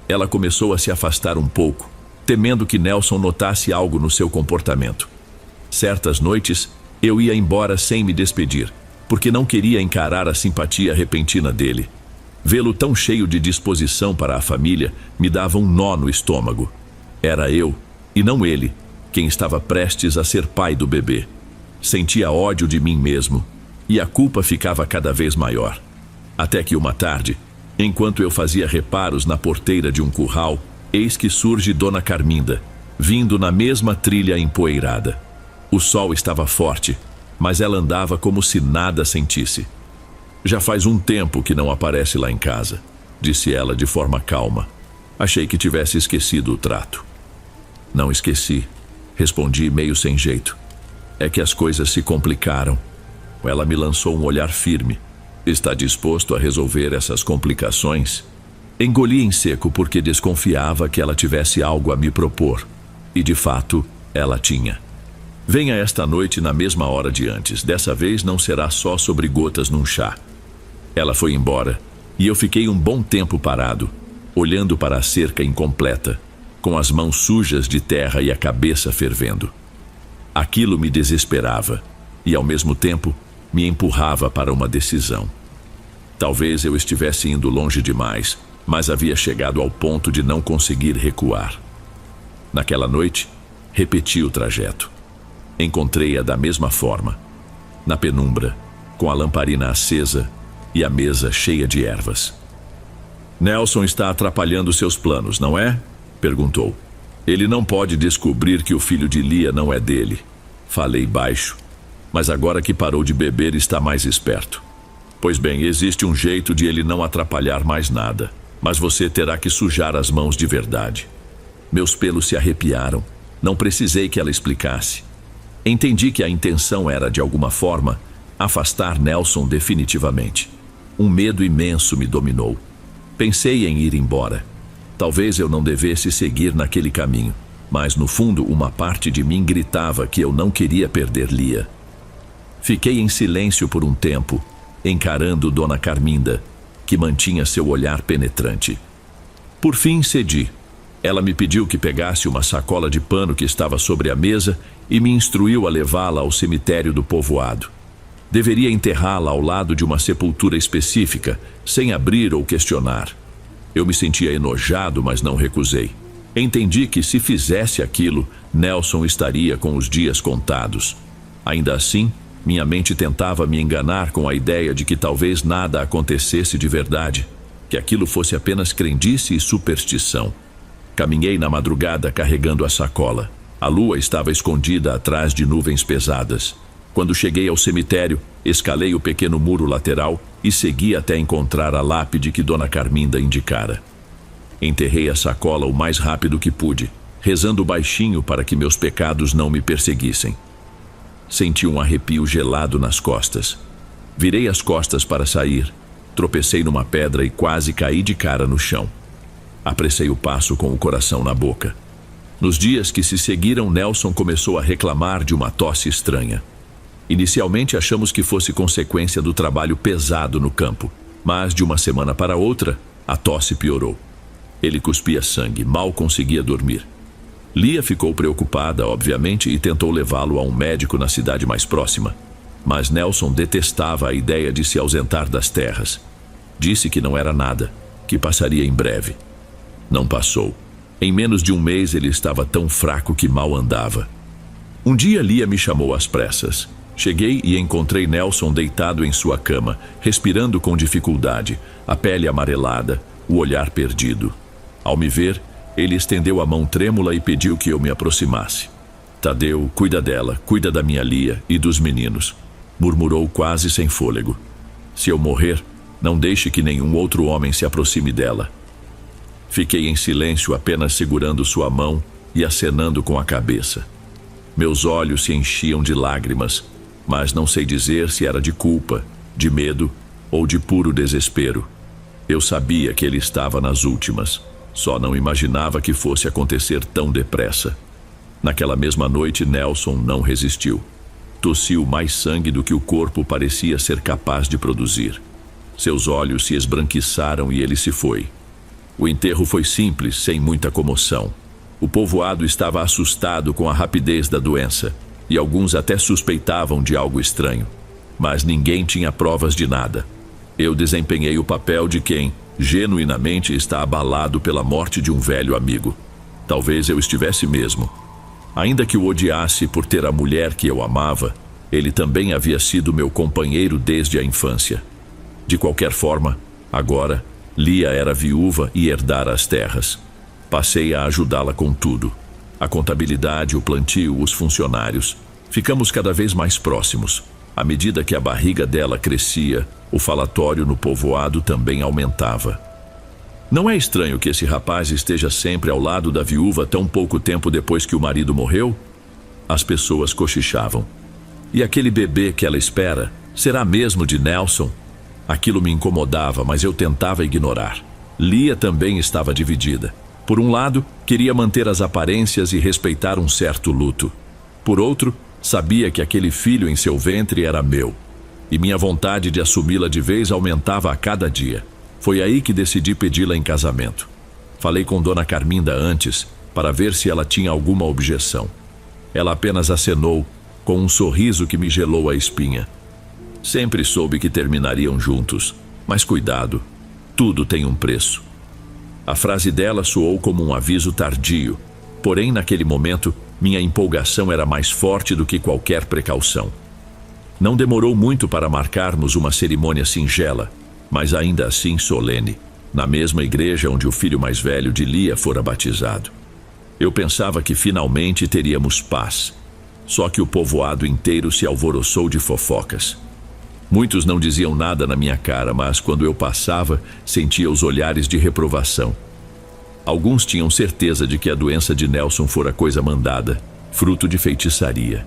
Ela começou a se afastar um pouco, temendo que Nelson notasse algo no seu comportamento. Certas noites, eu ia embora sem me despedir, porque não queria encarar a simpatia repentina dele. Vê-lo tão cheio de disposição para a família me dava um nó no estômago. Era eu, e não ele, quem estava prestes a ser pai do bebê. Sentia ódio de mim mesmo, e a culpa ficava cada vez maior. Até que uma tarde, enquanto eu fazia reparos na porteira de um curral, eis que surge Dona Carminda, vindo na mesma trilha empoeirada. O sol estava forte, mas ela andava como se nada sentisse. Já faz um tempo que não aparece lá em casa, disse ela de forma calma. Achei que tivesse esquecido o trato. Não esqueci, respondi meio sem jeito. É que as coisas se complicaram. Ela me lançou um olhar firme. Está disposto a resolver essas complicações? Engoli em seco porque desconfiava que ela tivesse algo a me propor. E de fato, ela tinha. Venha esta noite na mesma hora de antes. Dessa vez não será só sobre gotas num chá. Ela foi embora e eu fiquei um bom tempo parado, olhando para a cerca incompleta, com as mãos sujas de terra e a cabeça fervendo. Aquilo me desesperava e, ao mesmo tempo, me empurrava para uma decisão. Talvez eu estivesse indo longe demais, mas havia chegado ao ponto de não conseguir recuar. Naquela noite, repeti o trajeto. Encontrei-a da mesma forma, na penumbra, com a lamparina acesa e a mesa cheia de ervas. Nelson está atrapalhando seus planos, não é? Perguntou. Ele não pode descobrir que o filho de Lia não é dele. Falei baixo, mas agora que parou de beber está mais esperto. Pois bem, existe um jeito de ele não atrapalhar mais nada, mas você terá que sujar as mãos de verdade. Meus pelos se arrepiaram. Não precisei que ela explicasse. Entendi que a intenção era, de alguma forma, afastar Nelson definitivamente. Um medo imenso me dominou. Pensei em ir embora. Talvez eu não devesse seguir naquele caminho, mas no fundo uma parte de mim gritava que eu não queria perder Lia. Fiquei em silêncio por um tempo, encarando Dona Carminda, que mantinha seu olhar penetrante. Por fim cedi. Ela me pediu que pegasse uma sacola de pano que estava sobre a mesa e me instruiu a levá-la ao cemitério do povoado. Deveria enterrá-la ao lado de uma sepultura específica, sem abrir ou questionar. Eu me sentia enojado, mas não recusei. Entendi que, se fizesse aquilo, Nelson estaria com os dias contados. Ainda assim, minha mente tentava me enganar com a ideia de que talvez nada acontecesse de verdade, que aquilo fosse apenas crendice e superstição. Caminhei na madrugada carregando a sacola. A lua estava escondida atrás de nuvens pesadas. Quando cheguei ao cemitério, escalei o pequeno muro lateral e segui até encontrar a lápide que Dona Carminda indicara. Enterrei a sacola o mais rápido que pude, rezando baixinho para que meus pecados não me perseguissem. Senti um arrepio gelado nas costas. Virei as costas para sair, tropecei numa pedra e quase caí de cara no chão. Apressei o passo com o coração na boca. Nos dias que se seguiram, Nelson começou a reclamar de uma tosse estranha. Inicialmente achamos que fosse consequência do trabalho pesado no campo, mas de uma semana para outra, a tosse piorou. Ele cuspia sangue, mal conseguia dormir. Lia ficou preocupada, obviamente, e tentou levá-lo a um médico na cidade mais próxima. Mas Nelson detestava a ideia de se ausentar das terras. Disse que não era nada, que passaria em breve. Não passou. Em menos de um mês ele estava tão fraco que mal andava. Um dia Lia me chamou às pressas. Cheguei e encontrei Nelson deitado em sua cama, respirando com dificuldade, a pele amarelada, o olhar perdido. Ao me ver, ele estendeu a mão trêmula e pediu que eu me aproximasse. Tadeu, cuida dela, cuida da minha Lia e dos meninos, murmurou quase sem fôlego. Se eu morrer, não deixe que nenhum outro homem se aproxime dela. Fiquei em silêncio, apenas segurando sua mão e acenando com a cabeça. Meus olhos se enchiam de lágrimas, mas não sei dizer se era de culpa, de medo ou de puro desespero. Eu sabia que ele estava nas últimas, só não imaginava que fosse acontecer tão depressa. Naquela mesma noite, Nelson não resistiu. Tossiu mais sangue do que o corpo parecia ser capaz de produzir. Seus olhos se esbranquiçaram e ele se foi. O enterro foi simples, sem muita comoção. O povoado estava assustado com a rapidez da doença, e alguns até suspeitavam de algo estranho. Mas ninguém tinha provas de nada. Eu desempenhei o papel de quem, genuinamente, está abalado pela morte de um velho amigo. Talvez eu estivesse mesmo. Ainda que o odiasse por ter a mulher que eu amava, ele também havia sido meu companheiro desde a infância. De qualquer forma, agora, Lia era viúva e herdara as terras. Passei a ajudá-la com tudo. A contabilidade, o plantio, os funcionários. Ficamos cada vez mais próximos. À medida que a barriga dela crescia, o falatório no povoado também aumentava. Não é estranho que esse rapaz esteja sempre ao lado da viúva tão pouco tempo depois que o marido morreu? As pessoas cochichavam. E aquele bebê que ela espera, será mesmo de Nelson? Aquilo me incomodava, mas eu tentava ignorar. Lia também estava dividida. Por um lado, queria manter as aparências e respeitar um certo luto. Por outro, sabia que aquele filho em seu ventre era meu. E minha vontade de assumi-la de vez aumentava a cada dia. Foi aí que decidi pedi-la em casamento. Falei com Dona Carminda antes, para ver se ela tinha alguma objeção. Ela apenas acenou, com um sorriso que me gelou a espinha. Sempre soube que terminariam juntos, mas cuidado, tudo tem um preço. A frase dela soou como um aviso tardio, porém naquele momento minha empolgação era mais forte do que qualquer precaução. Não demorou muito para marcarmos uma cerimônia singela, mas ainda assim solene, na mesma igreja onde o filho mais velho de Lia fora batizado. Eu pensava que finalmente teríamos paz, só que o povoado inteiro se alvoroçou de fofocas. Muitos não diziam nada na minha cara, mas quando eu passava, sentia os olhares de reprovação. Alguns tinham certeza de que a doença de Nelson fora coisa mandada, fruto de feitiçaria.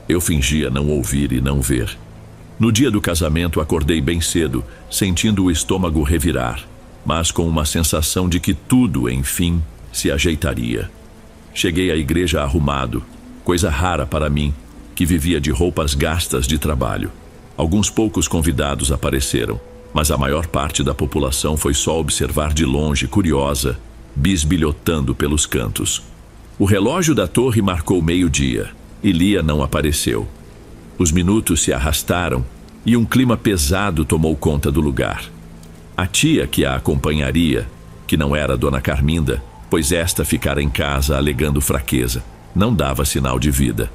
Eu fingia não ouvir e não ver. No dia do casamento, acordei bem cedo, sentindo o estômago revirar, mas com uma sensação de que tudo, enfim, se ajeitaria. Cheguei à igreja arrumado, coisa rara para mim, que vivia de roupas gastas de trabalho. Alguns poucos convidados apareceram, mas a maior parte da população foi só observar de longe, curiosa, bisbilhotando pelos cantos. O relógio da torre marcou meio-dia, e Lia não apareceu. Os minutos se arrastaram, e um clima pesado tomou conta do lugar. A tia que a acompanharia, que não era Dona Carminda, pois esta ficara em casa alegando fraqueza, não dava sinal de vida.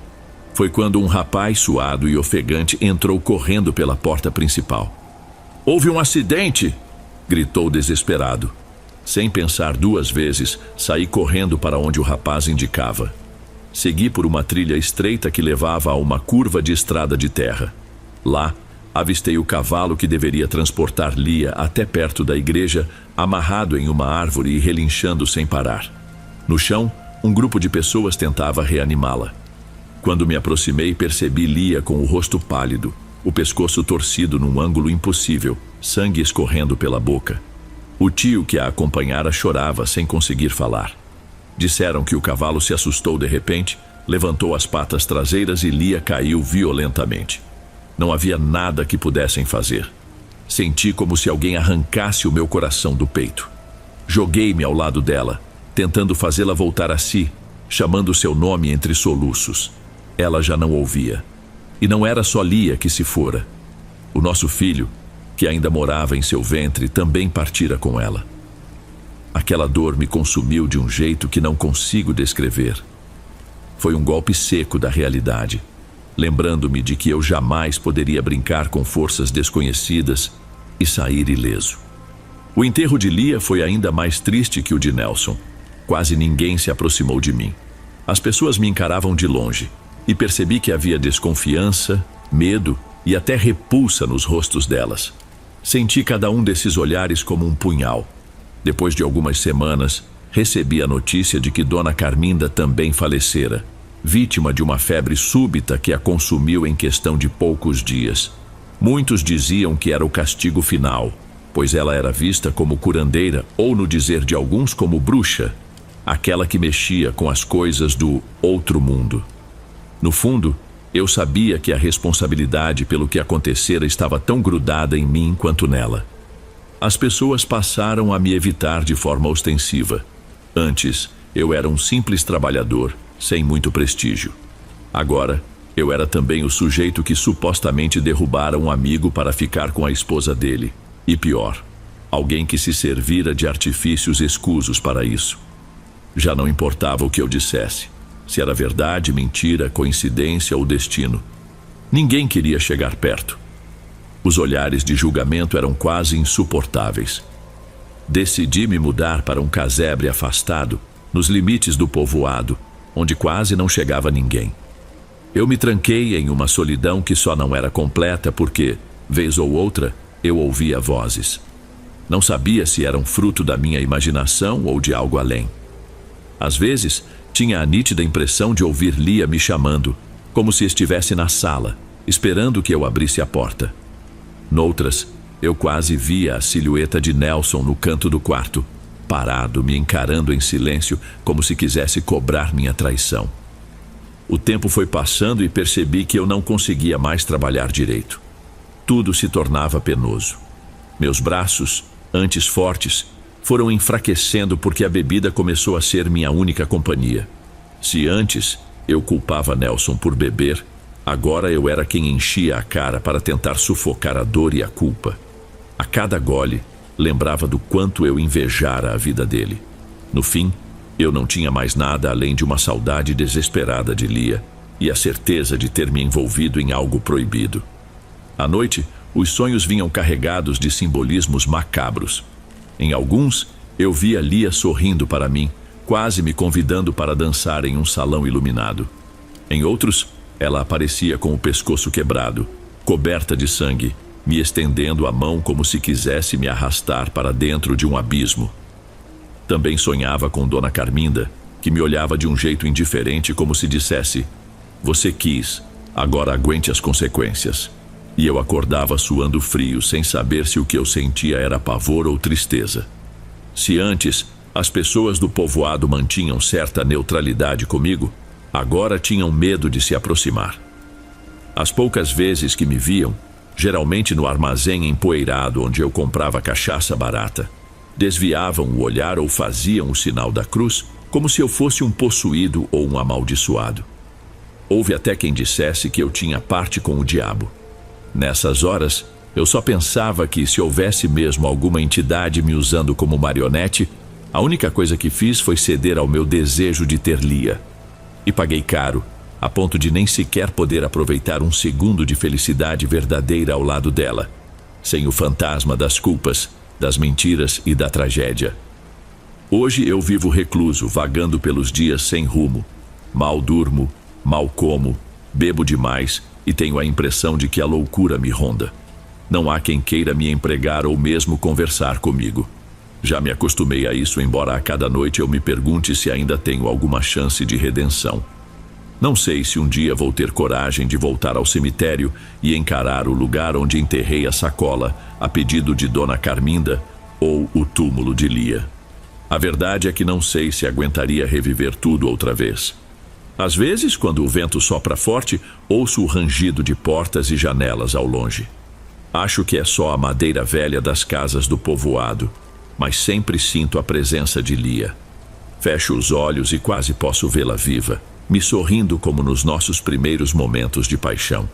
Foi quando um rapaz suado e ofegante entrou correndo pela porta principal. "Houve um acidente!" gritou desesperado. Sem pensar duas vezes, saí correndo para onde o rapaz indicava. Segui por uma trilha estreita que levava a uma curva de estrada de terra. Lá, avistei o cavalo que deveria transportar Lia até perto da igreja, amarrado em uma árvore e relinchando sem parar. No chão, um grupo de pessoas tentava reanimá-la. Quando me aproximei, percebi Lia com o rosto pálido, o pescoço torcido num ângulo impossível, sangue escorrendo pela boca. O tio que a acompanhara chorava sem conseguir falar. Disseram que o cavalo se assustou de repente, levantou as patas traseiras e Lia caiu violentamente. Não havia nada que pudessem fazer. Senti como se alguém arrancasse o meu coração do peito. Joguei-me ao lado dela, tentando fazê-la voltar a si, chamando seu nome entre soluços. Ela já não ouvia. E não era só Lia que se fora. O nosso filho, que ainda morava em seu ventre, também partira com ela. Aquela dor me consumiu de um jeito que não consigo descrever. Foi um golpe seco da realidade, lembrando-me de que eu jamais poderia brincar com forças desconhecidas e sair ileso. O enterro de Lia foi ainda mais triste que o de Nelson. Quase ninguém se aproximou de mim. As pessoas me encaravam de longe e percebi que havia desconfiança, medo e até repulsa nos rostos delas. Senti cada um desses olhares como um punhal. Depois de algumas semanas, recebi a notícia de que Dona Carminda também falecera, vítima de uma febre súbita que a consumiu em questão de poucos dias. Muitos diziam que era o castigo final, pois ela era vista como curandeira ou, no dizer de alguns, como bruxa, aquela que mexia com as coisas do outro mundo. No fundo, eu sabia que a responsabilidade pelo que acontecera estava tão grudada em mim quanto nela. As pessoas passaram a me evitar de forma ostensiva. Antes, eu era um simples trabalhador, sem muito prestígio. Agora, eu era também o sujeito que supostamente derrubara um amigo para ficar com a esposa dele. E pior, alguém que se servira de artifícios escusos para isso. Já não importava o que eu dissesse, se era verdade, mentira, coincidência ou destino. Ninguém queria chegar perto. Os olhares de julgamento eram quase insuportáveis. Decidi me mudar para um casebre afastado, nos limites do povoado, onde quase não chegava ninguém. Eu me tranquei em uma solidão que só não era completa porque, vez ou outra, eu ouvia vozes. Não sabia se eram fruto da minha imaginação ou de algo além. Às vezes, tinha a nítida impressão de ouvir Lia me chamando, como se estivesse na sala, esperando que eu abrisse a porta. Noutras, eu quase via a silhueta de Nelson no canto do quarto, parado, me encarando em silêncio, como se quisesse cobrar minha traição. O tempo foi passando e percebi que eu não conseguia mais trabalhar direito. Tudo se tornava penoso. Meus braços, antes fortes, foram enfraquecendo porque a bebida começou a ser minha única companhia. Se antes eu culpava Nelson por beber, agora eu era quem enchia a cara para tentar sufocar a dor e a culpa. A cada gole, lembrava do quanto eu invejara a vida dele. No fim, eu não tinha mais nada além de uma saudade desesperada de Lia e a certeza de ter me envolvido em algo proibido. À noite, os sonhos vinham carregados de simbolismos macabros. Em alguns, eu via Lia sorrindo para mim, quase me convidando para dançar em um salão iluminado. Em outros, ela aparecia com o pescoço quebrado, coberta de sangue, me estendendo a mão como se quisesse me arrastar para dentro de um abismo. Também sonhava com Dona Carminda, que me olhava de um jeito indiferente, como se dissesse: "Você quis, agora aguente as consequências." E eu acordava suando frio, sem saber se o que eu sentia era pavor ou tristeza. Se antes as pessoas do povoado mantinham certa neutralidade comigo, agora tinham medo de se aproximar. As poucas vezes que me viam, geralmente no armazém empoeirado onde eu comprava cachaça barata, desviavam o olhar ou faziam o sinal da cruz, como se eu fosse um possuído ou um amaldiçoado. Houve até quem dissesse que eu tinha parte com o diabo. Nessas horas, eu só pensava que, se houvesse mesmo alguma entidade me usando como marionete, a única coisa que fiz foi ceder ao meu desejo de ter Lia. E paguei caro, a ponto de nem sequer poder aproveitar um segundo de felicidade verdadeira ao lado dela, sem o fantasma das culpas, das mentiras e da tragédia. Hoje eu vivo recluso, vagando pelos dias sem rumo. Mal durmo, mal como, bebo demais e tenho a impressão de que a loucura me ronda. Não há quem queira me empregar ou mesmo conversar comigo. Já me acostumei a isso, embora a cada noite eu me pergunte se ainda tenho alguma chance de redenção. Não sei se um dia vou ter coragem de voltar ao cemitério e encarar o lugar onde enterrei a sacola, a pedido de Dona Carminda, ou o túmulo de Lia. A verdade é que não sei se aguentaria reviver tudo outra vez. Às vezes, quando o vento sopra forte, ouço o rangido de portas e janelas ao longe. Acho que é só a madeira velha das casas do povoado, mas sempre sinto a presença de Lia. Fecho os olhos e quase posso vê-la viva, me sorrindo como nos nossos primeiros momentos de paixão.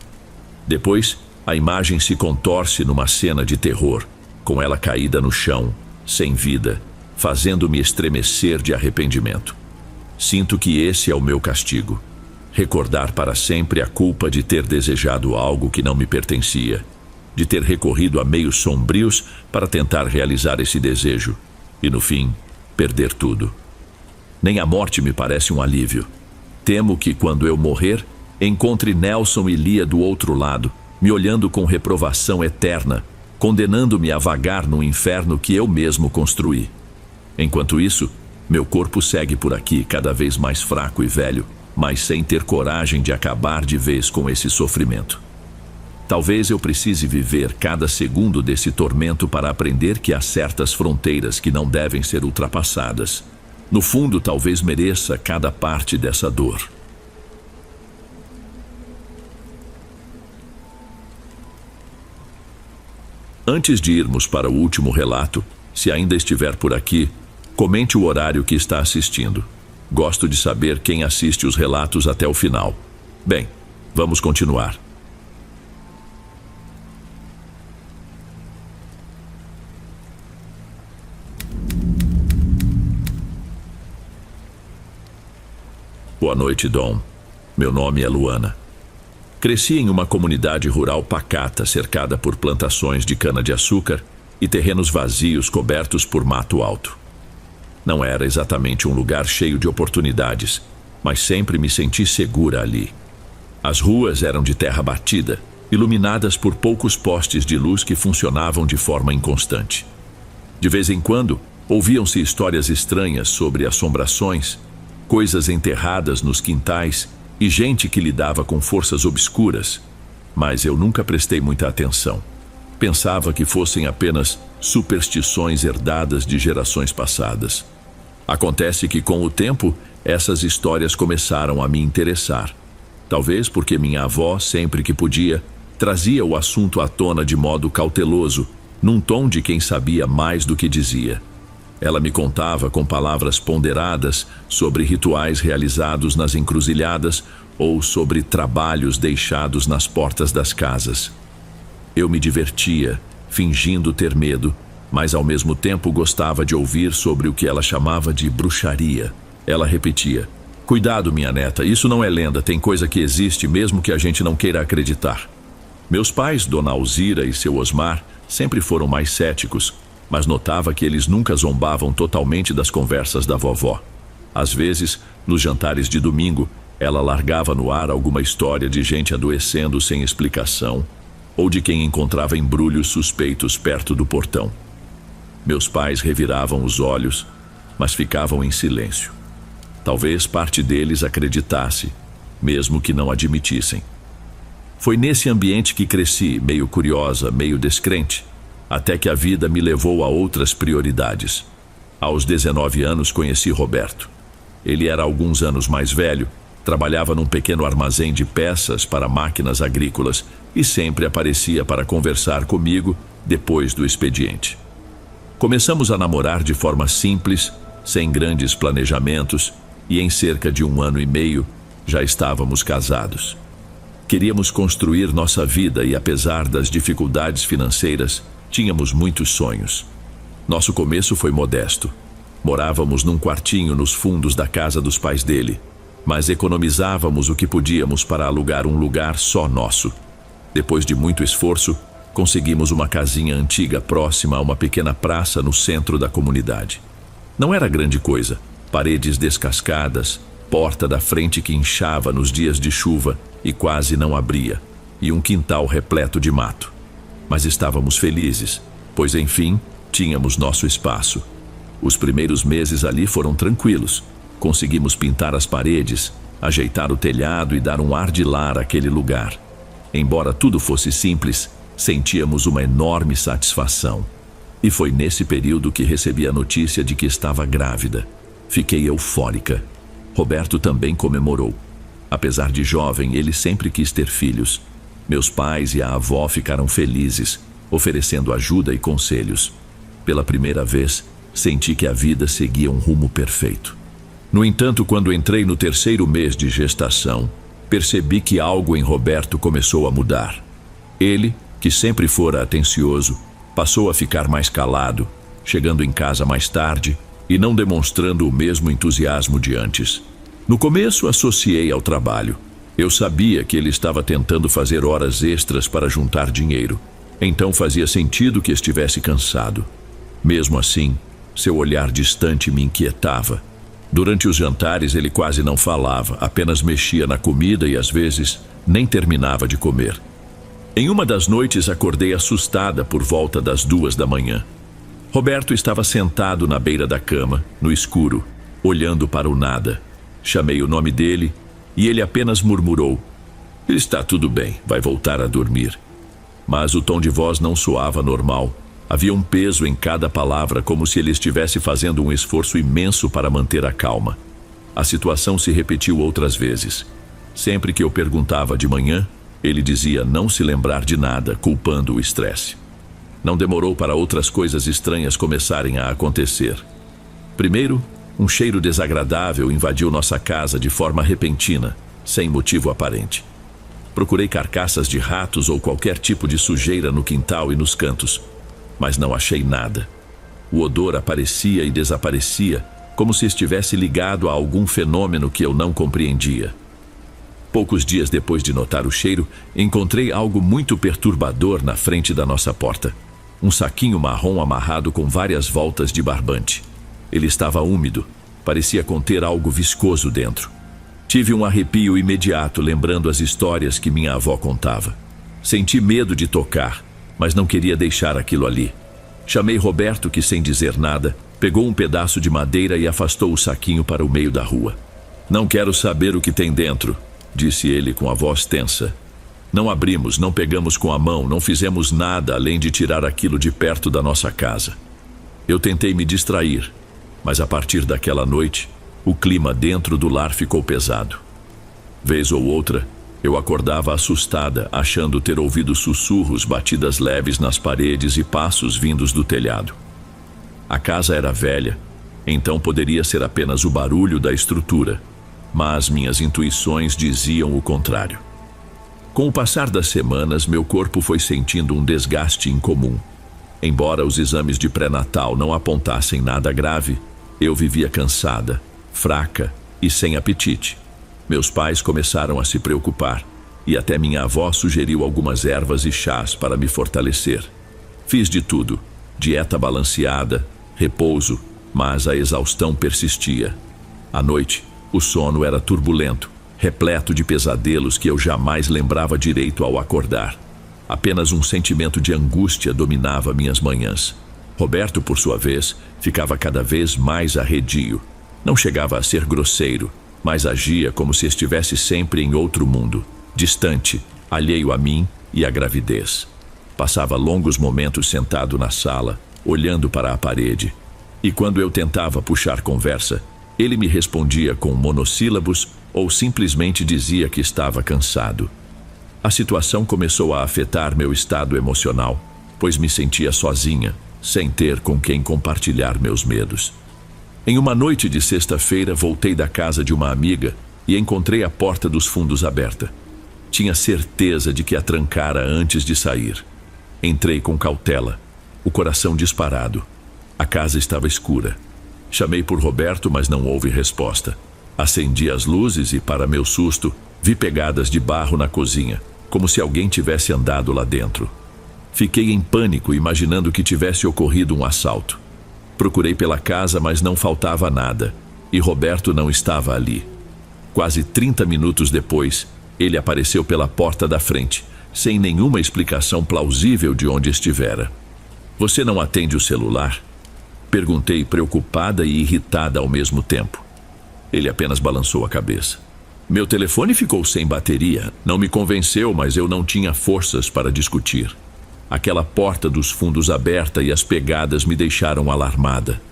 Depois, a imagem se contorce numa cena de terror, com ela caída no chão, sem vida, fazendo-me estremecer de arrependimento. Sinto que esse é o meu castigo. Recordar para sempre a culpa de ter desejado algo que não me pertencia. de ter recorrido a meios sombrios para tentar realizar esse desejo e, no fim, perder tudo. Nem a morte me parece um alívio. Temo que, quando eu morrer, encontre Nelson e Lia do outro lado, me olhando com reprovação eterna, condenando-me a vagar no inferno que eu mesmo construí. Enquanto isso, meu corpo segue por aqui cada vez mais fraco e velho, mas sem ter coragem de acabar de vez com esse sofrimento. Talvez eu precise viver cada segundo desse tormento para aprender que há certas fronteiras que não devem ser ultrapassadas. No fundo, talvez mereça cada parte dessa dor. Antes de irmos para o último relato, se ainda estiver por aqui, comente o horário que está assistindo. Gosto de saber quem assiste os relatos até o final. Bem, vamos continuar. Boa noite, Dom. Meu nome é Luana. Cresci em uma comunidade rural pacata, cercada por plantações de cana-de-açúcar e terrenos vazios cobertos por mato alto. Não era exatamente um lugar cheio de oportunidades, mas sempre me senti segura ali. As ruas eram de terra batida, iluminadas por poucos postes de luz que funcionavam de forma inconstante. De vez em quando, ouviam-se histórias estranhas sobre assombrações, coisas enterradas nos quintais e gente que lidava com forças obscuras, mas eu nunca prestei muita atenção. Pensava que fossem apenas superstições herdadas de gerações passadas. Acontece que, com o tempo, essas histórias começaram a me interessar. Talvez porque minha avó, sempre que podia, trazia o assunto à tona de modo cauteloso, num tom de quem sabia mais do que dizia. Ela me contava com palavras ponderadas sobre rituais realizados nas encruzilhadas ou sobre trabalhos deixados nas portas das casas. Eu me divertia, fingindo ter medo, mas ao mesmo tempo gostava de ouvir sobre o que ela chamava de bruxaria. Ela repetia: "Cuidado, minha neta, isso não é lenda, tem coisa que existe mesmo que a gente não queira acreditar." Meus pais, Dona Alzira e seu Osmar, sempre foram mais céticos, mas notava que eles nunca zombavam totalmente das conversas da vovó. Às vezes, nos jantares de domingo, ela largava no ar alguma história de gente adoecendo sem explicação, ou de quem encontrava embrulhos suspeitos perto do portão. Meus pais reviravam os olhos, mas ficavam em silêncio. Talvez parte deles acreditasse, mesmo que não admitissem. Foi nesse ambiente que cresci, meio curiosa, meio descrente, até que a vida me levou a outras prioridades. Aos 19 anos conheci Roberto. Ele era alguns anos mais velho, trabalhava num pequeno armazém de peças para máquinas agrícolas e sempre aparecia para conversar comigo depois do expediente. Começamos a namorar de forma simples, sem grandes planejamentos, e em cerca de 1 ano e meio já estávamos casados. Queríamos construir nossa vida e, apesar das dificuldades financeiras, tínhamos muitos sonhos. Nosso começo foi modesto. Morávamos num quartinho nos fundos da casa dos pais dele, mas economizávamos o que podíamos para alugar um lugar só nosso. Depois de muito esforço, conseguimos uma casinha antiga próxima a uma pequena praça no centro da comunidade. Não era grande coisa, paredes descascadas, porta da frente que inchava nos dias de chuva e quase não abria, e um quintal repleto de mato. Mas estávamos felizes, pois enfim, tínhamos nosso espaço. Os primeiros meses ali foram tranquilos. Conseguimos pintar as paredes, ajeitar o telhado e dar um ar de lar àquele lugar. Embora tudo fosse simples, sentíamos uma enorme satisfação. E foi nesse período que recebi a notícia de que estava grávida. Fiquei eufórica. Roberto também comemorou. Apesar de jovem, ele sempre quis ter filhos. Meus pais e a avó ficaram felizes, oferecendo ajuda e conselhos. Pela primeira vez, senti que a vida seguia um rumo perfeito. No entanto, quando entrei no 3º mês de gestação, percebi que algo em Roberto começou a mudar. Ele, que sempre fora atencioso, passou a ficar mais calado, chegando em casa mais tarde e não demonstrando o mesmo entusiasmo de antes. No começo, associei ao trabalho. Eu sabia que ele estava tentando fazer horas extras para juntar dinheiro. Então fazia sentido que estivesse cansado. Mesmo assim, seu olhar distante me inquietava. Durante os jantares ele quase não falava, apenas mexia na comida e às vezes nem terminava de comer. Em uma das noites acordei assustada por volta das 2 da manhã. Roberto estava sentado na beira da cama, no escuro, olhando para o nada. Chamei o nome dele e ele apenas murmurou: "Está tudo bem, vai voltar a dormir." Mas o tom de voz não soava normal. Havia um peso em cada palavra, como se ele estivesse fazendo um esforço imenso para manter a calma. A situação se repetiu outras vezes. Sempre que eu perguntava de manhã, ele dizia não se lembrar de nada, culpando o estresse. Não demorou para outras coisas estranhas começarem a acontecer. Primeiro, um cheiro desagradável invadiu nossa casa de forma repentina, sem motivo aparente. Procurei carcaças de ratos ou qualquer tipo de sujeira no quintal e nos cantos, mas não achei nada. O odor aparecia e desaparecia, como se estivesse ligado a algum fenômeno que eu não compreendia. Poucos dias depois de notar o cheiro, encontrei algo muito perturbador na frente da nossa porta. Um saquinho marrom amarrado com várias voltas de barbante. Ele estava úmido, parecia conter algo viscoso dentro. Tive um arrepio imediato lembrando as histórias que minha avó contava. Senti medo de tocar, mas não queria deixar aquilo ali. Chamei Roberto, que sem dizer nada, pegou um pedaço de madeira e afastou o saquinho para o meio da rua. "Não quero saber o que tem dentro", disse ele com a voz tensa. "Não abrimos, não pegamos com a mão, não fizemos nada além de tirar aquilo de perto da nossa casa." Eu tentei me distrair, mas a partir daquela noite, o clima dentro do lar ficou pesado. Vez ou outra, eu acordava assustada, achando ter ouvido sussurros, batidas leves nas paredes e passos vindos do telhado. A casa era velha, então poderia ser apenas o barulho da estrutura, mas minhas intuições diziam o contrário. Com o passar das semanas, meu corpo foi sentindo um desgaste incomum. Embora os exames de pré-natal não apontassem nada grave, eu vivia cansada, fraca e sem apetite. Meus pais começaram a se preocupar e até minha avó sugeriu algumas ervas e chás para me fortalecer. Fiz de tudo: dieta balanceada, repouso, mas a exaustão persistia. À noite, o sono era turbulento, repleto de pesadelos que eu jamais lembrava direito ao acordar. Apenas um sentimento de angústia dominava minhas manhãs. Roberto, por sua vez, ficava cada vez mais arredio. Não chegava a ser grosseiro, mas agia como se estivesse sempre em outro mundo, distante, alheio a mim e à gravidez. Passava longos momentos sentado na sala, olhando para a parede. E quando eu tentava puxar conversa, ele me respondia com monossílabos ou simplesmente dizia que estava cansado. A situação começou a afetar meu estado emocional, pois me sentia sozinha, sem ter com quem compartilhar meus medos. Em uma noite de sexta-feira, voltei da casa de uma amiga e encontrei a porta dos fundos aberta. Tinha certeza de que a trancara antes de sair. Entrei com cautela, o coração disparado. A casa estava escura. Chamei por Roberto, mas não houve resposta. Acendi as luzes e, para meu susto, vi pegadas de barro na cozinha, como se alguém tivesse andado lá dentro. Fiquei em pânico, imaginando que tivesse ocorrido um assalto. Procurei pela casa, mas não faltava nada, e Roberto não estava ali. Quase 30 minutos depois, ele apareceu pela porta da frente, sem nenhuma explicação plausível de onde estivera. "Você não atende o celular?" Perguntei, preocupada e irritada ao mesmo tempo. Ele apenas balançou a cabeça. "Meu telefone ficou sem bateria. Não me convenceu, mas eu não tinha forças para discutir. Aquela porta dos fundos aberta e as pegadas me deixaram alarmada.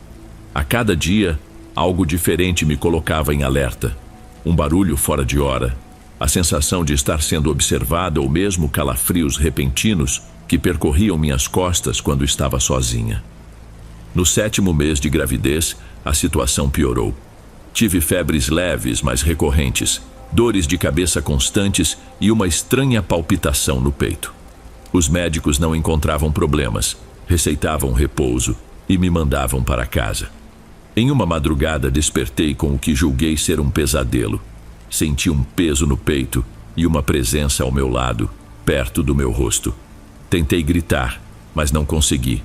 A cada dia, algo diferente me colocava em alerta. Um barulho fora de hora, a sensação de estar sendo observada ou mesmo calafrios repentinos que percorriam minhas costas quando estava sozinha. No 7º mês de gravidez, a situação piorou. Tive febres leves, mas recorrentes, dores de cabeça constantes e uma estranha palpitação no peito. Os médicos não encontravam problemas, receitavam repouso e me mandavam para casa. Em uma madrugada despertei com o que julguei ser um pesadelo. Senti um peso no peito e uma presença ao meu lado, perto do meu rosto. Tentei gritar, mas não consegui.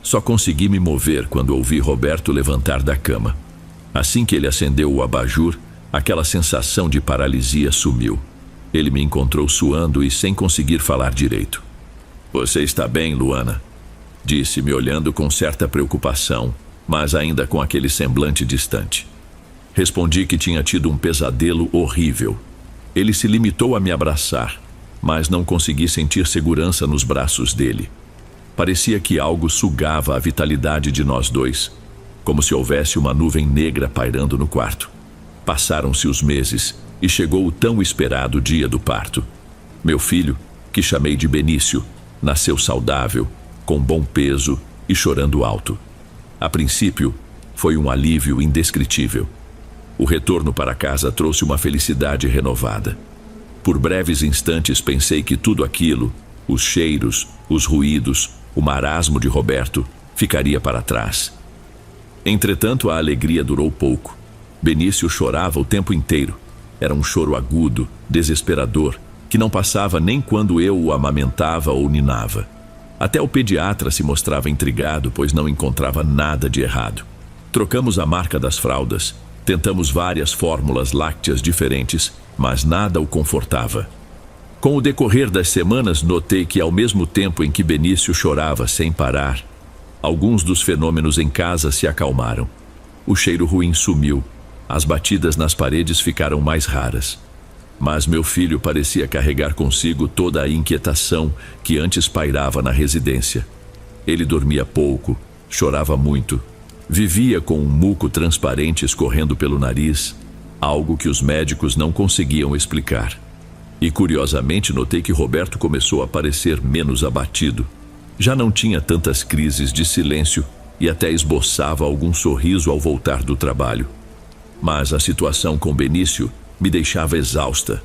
Só consegui me mover quando ouvi Roberto levantar da cama. Assim que ele acendeu o abajur, aquela sensação de paralisia sumiu. Ele me encontrou suando e sem conseguir falar direito. "Você está bem, Luana?" disse, me olhando com certa preocupação, mas ainda com aquele semblante distante. Respondi que tinha tido um pesadelo horrível. Ele se limitou a me abraçar, mas não consegui sentir segurança nos braços dele. Parecia que algo sugava a vitalidade de nós dois, como se houvesse uma nuvem negra pairando no quarto. Passaram-se os meses e chegou o tão esperado dia do parto. Meu filho, que chamei de Benício, nasceu saudável, com bom peso e chorando alto. A princípio, foi um alívio indescritível. O retorno para casa trouxe uma felicidade renovada. Por breves instantes pensei que tudo aquilo, os cheiros, os ruídos, o marasmo de Roberto, ficaria para trás. Entretanto, a alegria durou pouco. Benício chorava o tempo inteiro. Era um choro agudo, desesperador, que não passava nem quando eu o amamentava ou ninava. Até o pediatra se mostrava intrigado, pois não encontrava nada de errado. Trocamos a marca das fraldas, tentamos várias fórmulas lácteas diferentes, mas nada o confortava. Com o decorrer das semanas, notei que ao mesmo tempo em que Benício chorava sem parar, alguns dos fenômenos em casa se acalmaram. O cheiro ruim sumiu, as batidas nas paredes ficaram mais raras. Mas meu filho parecia carregar consigo toda a inquietação que antes pairava na residência. Ele dormia pouco, chorava muito, vivia com um muco transparente escorrendo pelo nariz, algo que os médicos não conseguiam explicar. E curiosamente notei que Roberto começou a parecer menos abatido. Já não tinha tantas crises de silêncio e até esboçava algum sorriso ao voltar do trabalho. Mas a situação com Benício me deixava exausta.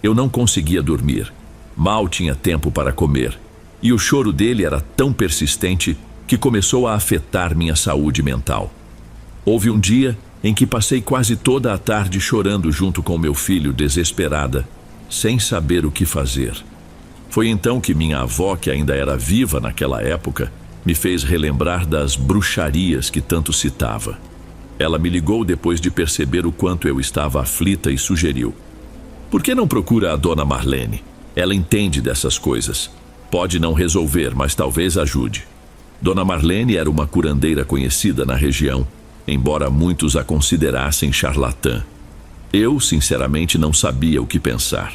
Eu não conseguia dormir, mal tinha tempo para comer, e o choro dele era tão persistente que começou a afetar minha saúde mental. Houve um dia em que passei quase toda a tarde chorando junto com meu filho, desesperada, sem saber o que fazer. Foi então que minha avó, que ainda era viva naquela época, me fez relembrar das bruxarias que tanto citava. Ela me ligou depois de perceber o quanto eu estava aflita e sugeriu: "Por que não procura a dona Marlene? Ela entende dessas coisas. Pode não resolver, mas talvez ajude." Dona Marlene era uma curandeira conhecida na região, embora muitos a considerassem charlatã. Eu, sinceramente, não sabia o que pensar.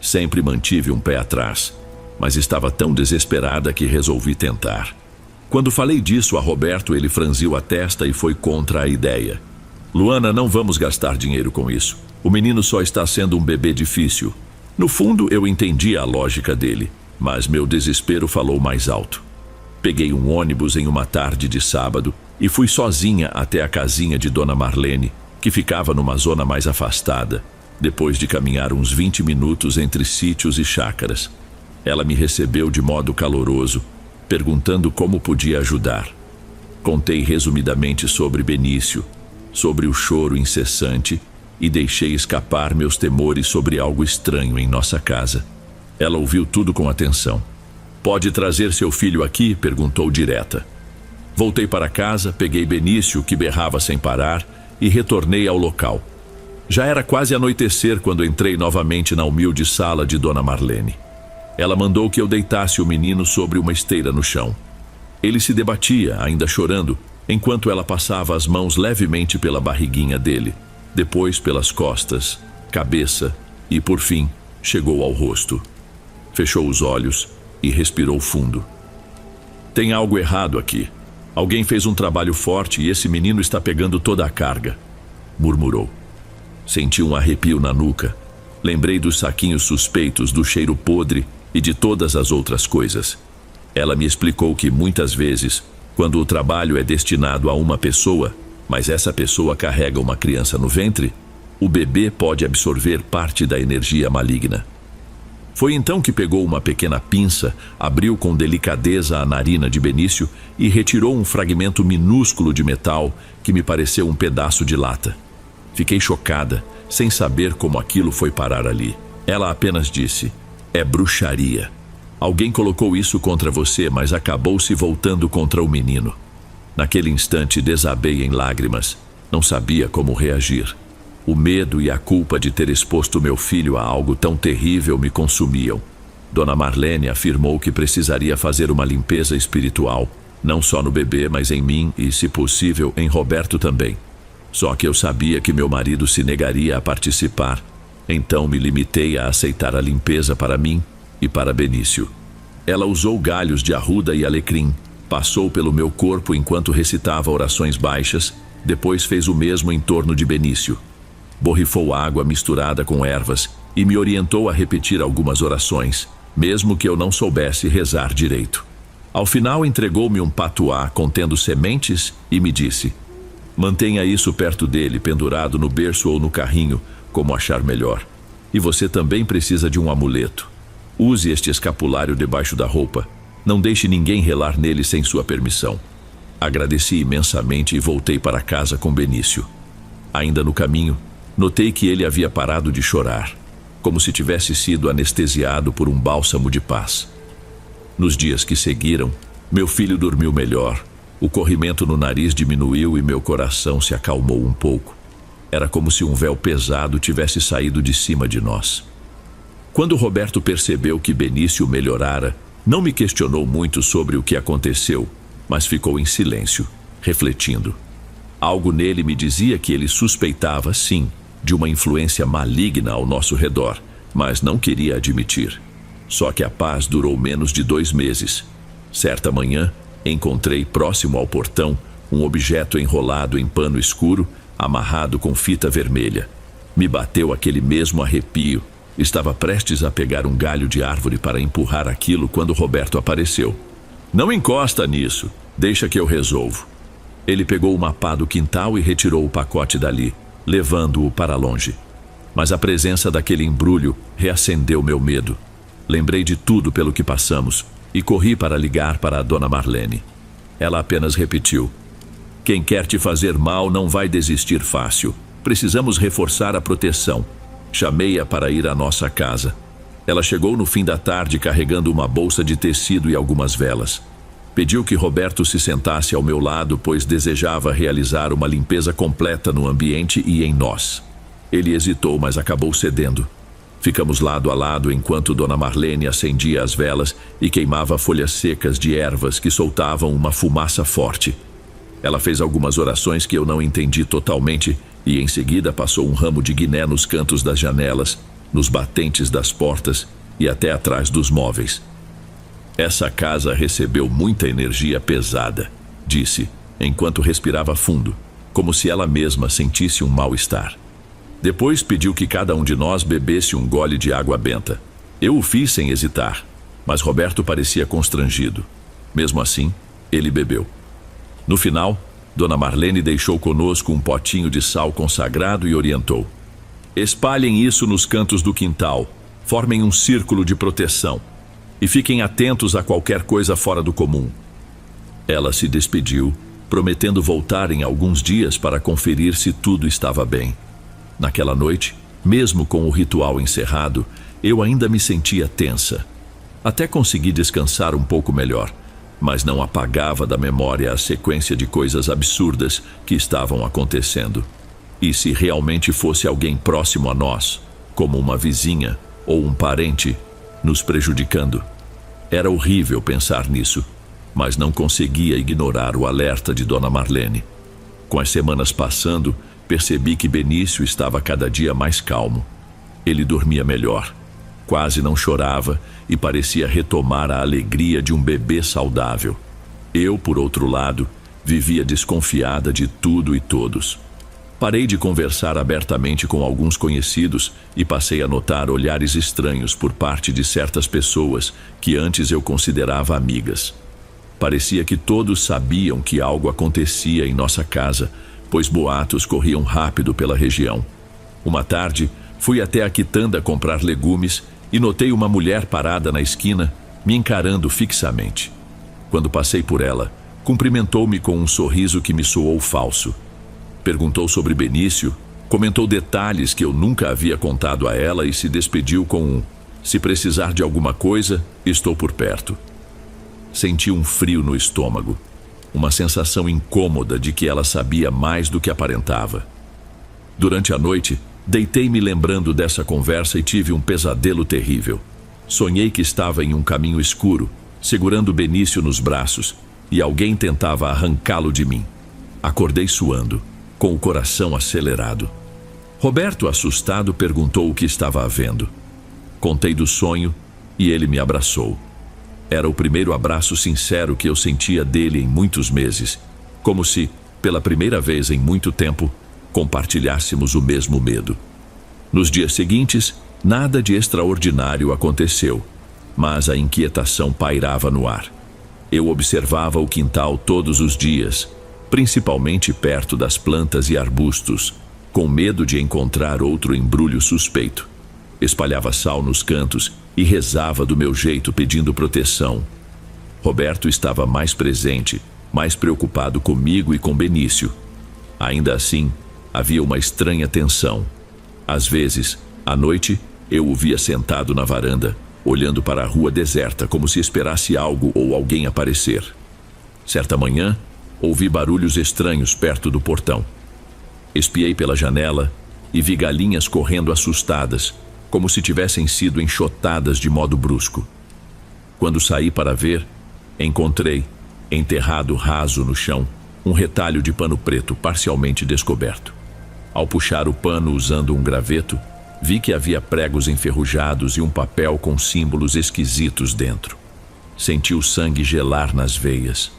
Sempre mantive um pé atrás, mas estava tão desesperada que resolvi tentar. Quando falei disso a Roberto, ele franziu a testa e foi contra a ideia. "Luana, não vamos gastar dinheiro com isso. O menino só está sendo um bebê difícil." No fundo, eu entendia a lógica dele, mas meu desespero falou mais alto. Peguei um ônibus em uma tarde de sábado e fui sozinha até a casinha de Dona Marlene, que ficava numa zona mais afastada, depois de caminhar uns 20 minutos entre sítios e chácaras. Ela me recebeu de modo caloroso, perguntando como podia ajudar. Contei resumidamente sobre Benício, sobre o choro incessante e deixei escapar meus temores sobre algo estranho em nossa casa. Ela ouviu tudo com atenção. "Pode trazer seu filho aqui?" perguntou direta. Voltei para casa, peguei Benício, que berrava sem parar, e retornei ao local. Já era quase anoitecer quando entrei novamente na humilde sala de Dona Marlene. Ela mandou que eu deitasse o menino sobre uma esteira no chão. Ele se debatia, ainda chorando, enquanto ela passava as mãos levemente pela barriguinha dele, depois pelas costas, cabeça e, por fim, chegou ao rosto. Fechou os olhos e respirou fundo. "Tem algo errado aqui. Alguém fez um trabalho forte e esse menino está pegando toda a carga", murmurou. Senti um arrepio na nuca. Lembrei dos saquinhos suspeitos, do cheiro podre e de todas as outras coisas. Ela me explicou que muitas vezes, quando o trabalho é destinado a uma pessoa, mas essa pessoa carrega uma criança no ventre, o bebê pode absorver parte da energia maligna. Foi então que pegou uma pequena pinça, abriu com delicadeza a narina de Benício e retirou um fragmento minúsculo de metal que me pareceu um pedaço de lata. Fiquei chocada, sem saber como aquilo foi parar ali. Ela apenas disse: "É bruxaria." Alguém colocou isso contra você, mas acabou se voltando contra o menino. Naquele instante desabei em lágrimas. Não sabia como reagir. O medo e a culpa de ter exposto meu filho a algo tão terrível me consumiam. Dona Marlene afirmou que precisaria fazer uma limpeza espiritual, não só no bebê, mas em mim e, se possível, em Roberto também. Só que eu sabia que meu marido se negaria a participar, então me limitei a aceitar a limpeza para mim e para Benício. Ela usou galhos de arruda e alecrim, passou pelo meu corpo enquanto recitava orações baixas, depois fez o mesmo em torno de Benício. Borrifou água misturada com ervas e me orientou a repetir algumas orações, mesmo que eu não soubesse rezar direito. Ao final entregou-me um patuá contendo sementes e me disse: mantenha isso perto dele, pendurado no berço ou no carrinho, como achar melhor. E você também precisa de um amuleto. Use este escapulário debaixo da roupa. Não deixe ninguém relar nele sem sua permissão. Agradeci imensamente e voltei para casa com Benício. Ainda no caminho, notei que ele havia parado de chorar, como se tivesse sido anestesiado por um bálsamo de paz. Nos dias que seguiram, meu filho dormiu melhor, o corrimento no nariz diminuiu e meu coração se acalmou um pouco. Era como se um véu pesado tivesse saído de cima de nós. Quando Roberto percebeu que Benício melhorara, não me questionou muito sobre o que aconteceu, mas ficou em silêncio, refletindo. Algo nele me dizia que ele suspeitava, sim, de uma influência maligna ao nosso redor, mas não queria admitir. Só que a paz durou menos de 2 meses. Certa manhã, encontrei próximo ao portão um objeto enrolado em pano escuro, amarrado com fita vermelha. Me bateu aquele mesmo arrepio. Estava prestes a pegar um galho de árvore para empurrar aquilo quando Roberto apareceu. Não encosta nisso, deixa que eu resolvo. Ele pegou uma pá do quintal e retirou o pacote dali, levando-o para longe. Mas a presença daquele embrulho reacendeu meu medo. Lembrei de tudo pelo que passamos e corri para ligar para a Dona Marlene. Ela apenas repetiu: quem quer te fazer mal não vai desistir fácil. Precisamos reforçar a proteção. Chamei-a para ir à nossa casa. Ela chegou no fim da tarde carregando uma bolsa de tecido e algumas velas. Pediu que Roberto se sentasse ao meu lado, pois desejava realizar uma limpeza completa no ambiente e em nós. Ele hesitou, mas acabou cedendo. Ficamos lado a lado enquanto Dona Marlene acendia as velas e queimava folhas secas de ervas que soltavam uma fumaça forte. Ela fez algumas orações que eu não entendi totalmente e em seguida passou um ramo de guiné nos cantos das janelas, nos batentes das portas e até atrás dos móveis. Essa casa recebeu muita energia pesada, disse, enquanto respirava fundo, como se ela mesma sentisse um mal-estar. Depois pediu que cada um de nós bebesse um gole de água benta. Eu o fiz sem hesitar, mas Roberto parecia constrangido. Mesmo assim, ele bebeu. No final, Dona Marlene deixou conosco um potinho de sal consagrado e orientou: espalhem isso nos cantos do quintal, formem um círculo de proteção e fiquem atentos a qualquer coisa fora do comum. Ela se despediu, prometendo voltar em alguns dias para conferir se tudo estava bem. Naquela noite, mesmo com o ritual encerrado, eu ainda me sentia tensa. Até consegui descansar um pouco melhor, mas não apagava da memória a sequência de coisas absurdas que estavam acontecendo. E se realmente fosse alguém próximo a nós, como uma vizinha ou um parente, nos prejudicando? Era horrível pensar nisso, mas não conseguia ignorar o alerta de Dona Marlene. Com as semanas passando, percebi que Benício estava cada dia mais calmo. Ele dormia melhor, quase não chorava e parecia retomar a alegria de um bebê saudável. Eu, por outro lado, vivia desconfiada de tudo e todos. Parei de conversar abertamente com alguns conhecidos e passei a notar olhares estranhos por parte de certas pessoas que antes eu considerava amigas. Parecia que todos sabiam que algo acontecia em nossa casa, pois boatos corriam rápido pela região. Uma tarde, fui até a quitanda comprar legumes e notei uma mulher parada na esquina, me encarando fixamente. Quando passei por ela, cumprimentou-me com um sorriso que me soou falso. Perguntou sobre Benício, comentou detalhes que eu nunca havia contado a ela e se despediu com um: Se precisar de alguma coisa, estou por perto. Senti um frio no estômago, uma sensação incômoda de que ela sabia mais do que aparentava. Durante a noite, deitei-me lembrando dessa conversa e tive um pesadelo terrível. Sonhei que estava em um caminho escuro, segurando Benício nos braços, e alguém tentava arrancá-lo de mim. Acordei suando, com o coração acelerado. Roberto, assustado, perguntou o que estava havendo. Contei do sonho e ele me abraçou. Era o primeiro abraço sincero que eu sentia dele em muitos meses, como se, pela primeira vez em muito tempo, compartilhássemos o mesmo medo. Nos dias seguintes, nada de extraordinário aconteceu, mas a inquietação pairava no ar. Eu observava o quintal todos os dias, principalmente perto das plantas e arbustos, com medo de encontrar outro embrulho suspeito. Espalhava sal nos cantos e rezava do meu jeito pedindo proteção. Roberto estava mais presente, mais preocupado comigo e com Benício. Ainda assim, havia uma estranha tensão. Às vezes, à noite, eu o via sentado na varanda, olhando para a rua deserta como se esperasse algo ou alguém aparecer. Certa manhã, ouvi barulhos estranhos perto do portão. Espiei pela janela e vi galinhas correndo assustadas, como se tivessem sido enxotadas de modo brusco. Quando saí para ver, encontrei, enterrado raso no chão, um retalho de pano preto parcialmente descoberto. Ao puxar o pano usando um graveto, vi que havia pregos enferrujados e um papel com símbolos esquisitos dentro. Senti o sangue gelar nas veias.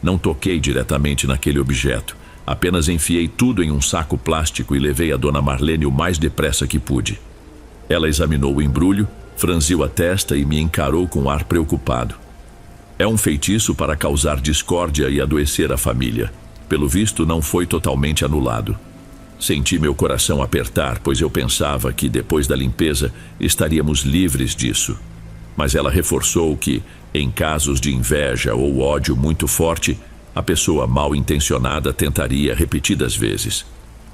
Não toquei diretamente naquele objeto, apenas enfiei tudo em um saco plástico e levei a Dona Marlene o mais depressa que pude. Ela examinou o embrulho, franziu a testa e me encarou com ar preocupado. É um feitiço para causar discórdia e adoecer a família. Pelo visto, não foi totalmente anulado. Senti meu coração apertar, pois eu pensava que, depois da limpeza, estaríamos livres disso. Mas ela reforçou que, em casos de inveja ou ódio muito forte, a pessoa mal intencionada tentaria repetidas vezes.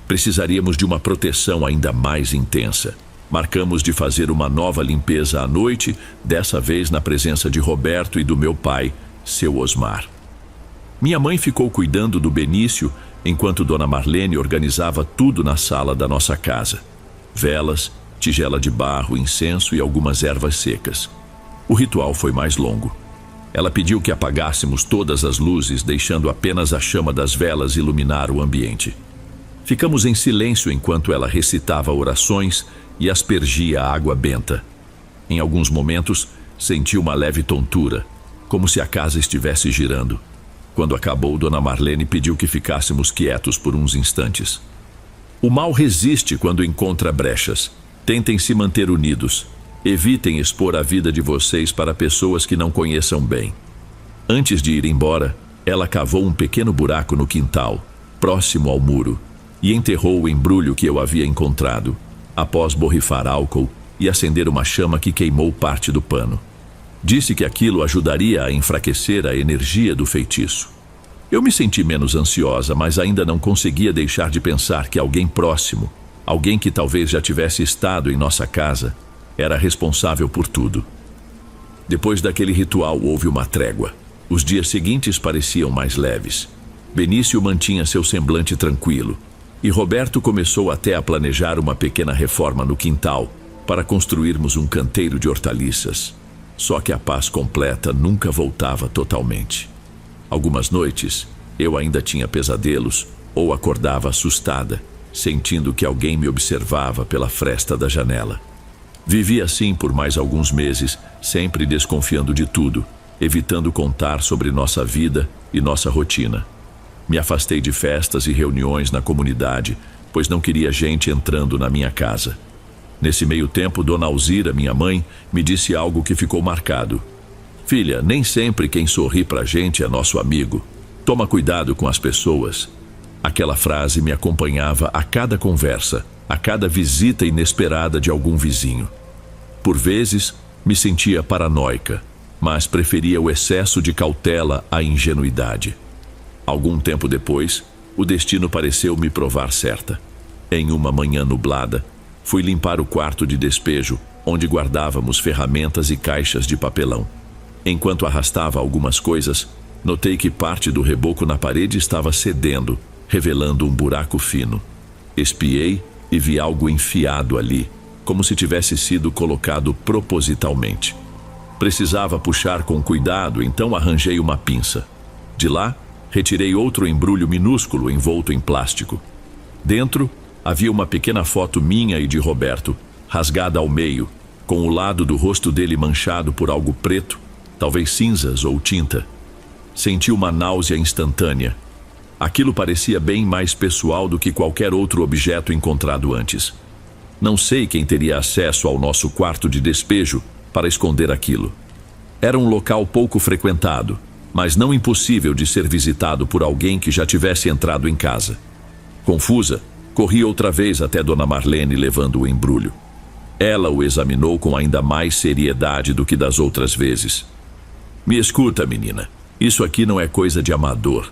Precisaríamos de uma proteção ainda mais intensa. Marcamos de fazer uma nova limpeza à noite, dessa vez na presença de Roberto e do meu pai, seu Osmar. Minha mãe ficou cuidando do Benício, enquanto Dona Marlene organizava tudo na sala da nossa casa. Velas, tigela de barro, incenso e algumas ervas secas. O ritual foi mais longo. Ela pediu que apagássemos todas as luzes, deixando apenas a chama das velas iluminar o ambiente. Ficamos em silêncio enquanto ela recitava orações e aspergia a água benta. Em alguns momentos, senti uma leve tontura, como se a casa estivesse girando. Quando acabou, Dona Marlene pediu que ficássemos quietos por uns instantes. O mal resiste quando encontra brechas. Tentem se manter unidos. Evitem expor a vida de vocês para pessoas que não conheçam bem. Antes de ir embora, ela cavou um pequeno buraco no quintal, próximo ao muro, e enterrou o embrulho que eu havia encontrado, após borrifar álcool e acender uma chama que queimou parte do pano. Disse que aquilo ajudaria a enfraquecer a energia do feitiço. Eu me senti menos ansiosa, mas ainda não conseguia deixar de pensar que alguém próximo, alguém que talvez já tivesse estado em nossa casa, era responsável por tudo. Depois daquele ritual houve uma trégua. Os dias seguintes pareciam mais leves. Benício mantinha seu semblante tranquilo, e Roberto começou até a planejar uma pequena reforma no quintal para construirmos um canteiro de hortaliças. Só que a paz completa nunca voltava totalmente. Algumas noites, eu ainda tinha pesadelos ou acordava assustada, sentindo que alguém me observava pela fresta da janela. Vivi assim por mais alguns meses, sempre desconfiando de tudo, evitando contar sobre nossa vida e nossa rotina. Me afastei de festas e reuniões na comunidade, pois não queria gente entrando na minha casa. Nesse meio tempo, Dona Alzira, minha mãe, me disse algo que ficou marcado. Filha, nem sempre quem sorri pra gente é nosso amigo. Toma cuidado com as pessoas. Aquela frase me acompanhava a cada conversa, a cada visita inesperada de algum vizinho. Por vezes, me sentia paranoica, mas preferia o excesso de cautela à ingenuidade. Algum tempo depois, o destino pareceu me provar certa. Em uma manhã nublada, Fui limpar o quarto de despejo, onde guardávamos ferramentas e caixas de papelão. Enquanto arrastava algumas coisas, notei que parte do reboco na parede estava cedendo, revelando um buraco fino. Espiei e vi algo enfiado ali, como se tivesse sido colocado propositalmente. Precisava puxar com cuidado, então arranjei uma pinça. De lá, retirei outro embrulho minúsculo envolto em plástico. Dentro, havia uma pequena foto minha e de Roberto, rasgada ao meio, com o lado do rosto dele manchado por algo preto, talvez cinzas ou tinta. Senti uma náusea instantânea. Aquilo parecia bem mais pessoal do que qualquer outro objeto encontrado antes. Não sei quem teria acesso ao nosso quarto de despejo para esconder aquilo. Era um local pouco frequentado, mas não impossível de ser visitado por alguém que já tivesse entrado em casa. Confusa, corri outra vez até Dona Marlene levando o embrulho. Ela o examinou com ainda mais seriedade do que das outras vezes. Me escuta, menina. Isso aqui não é coisa de amador.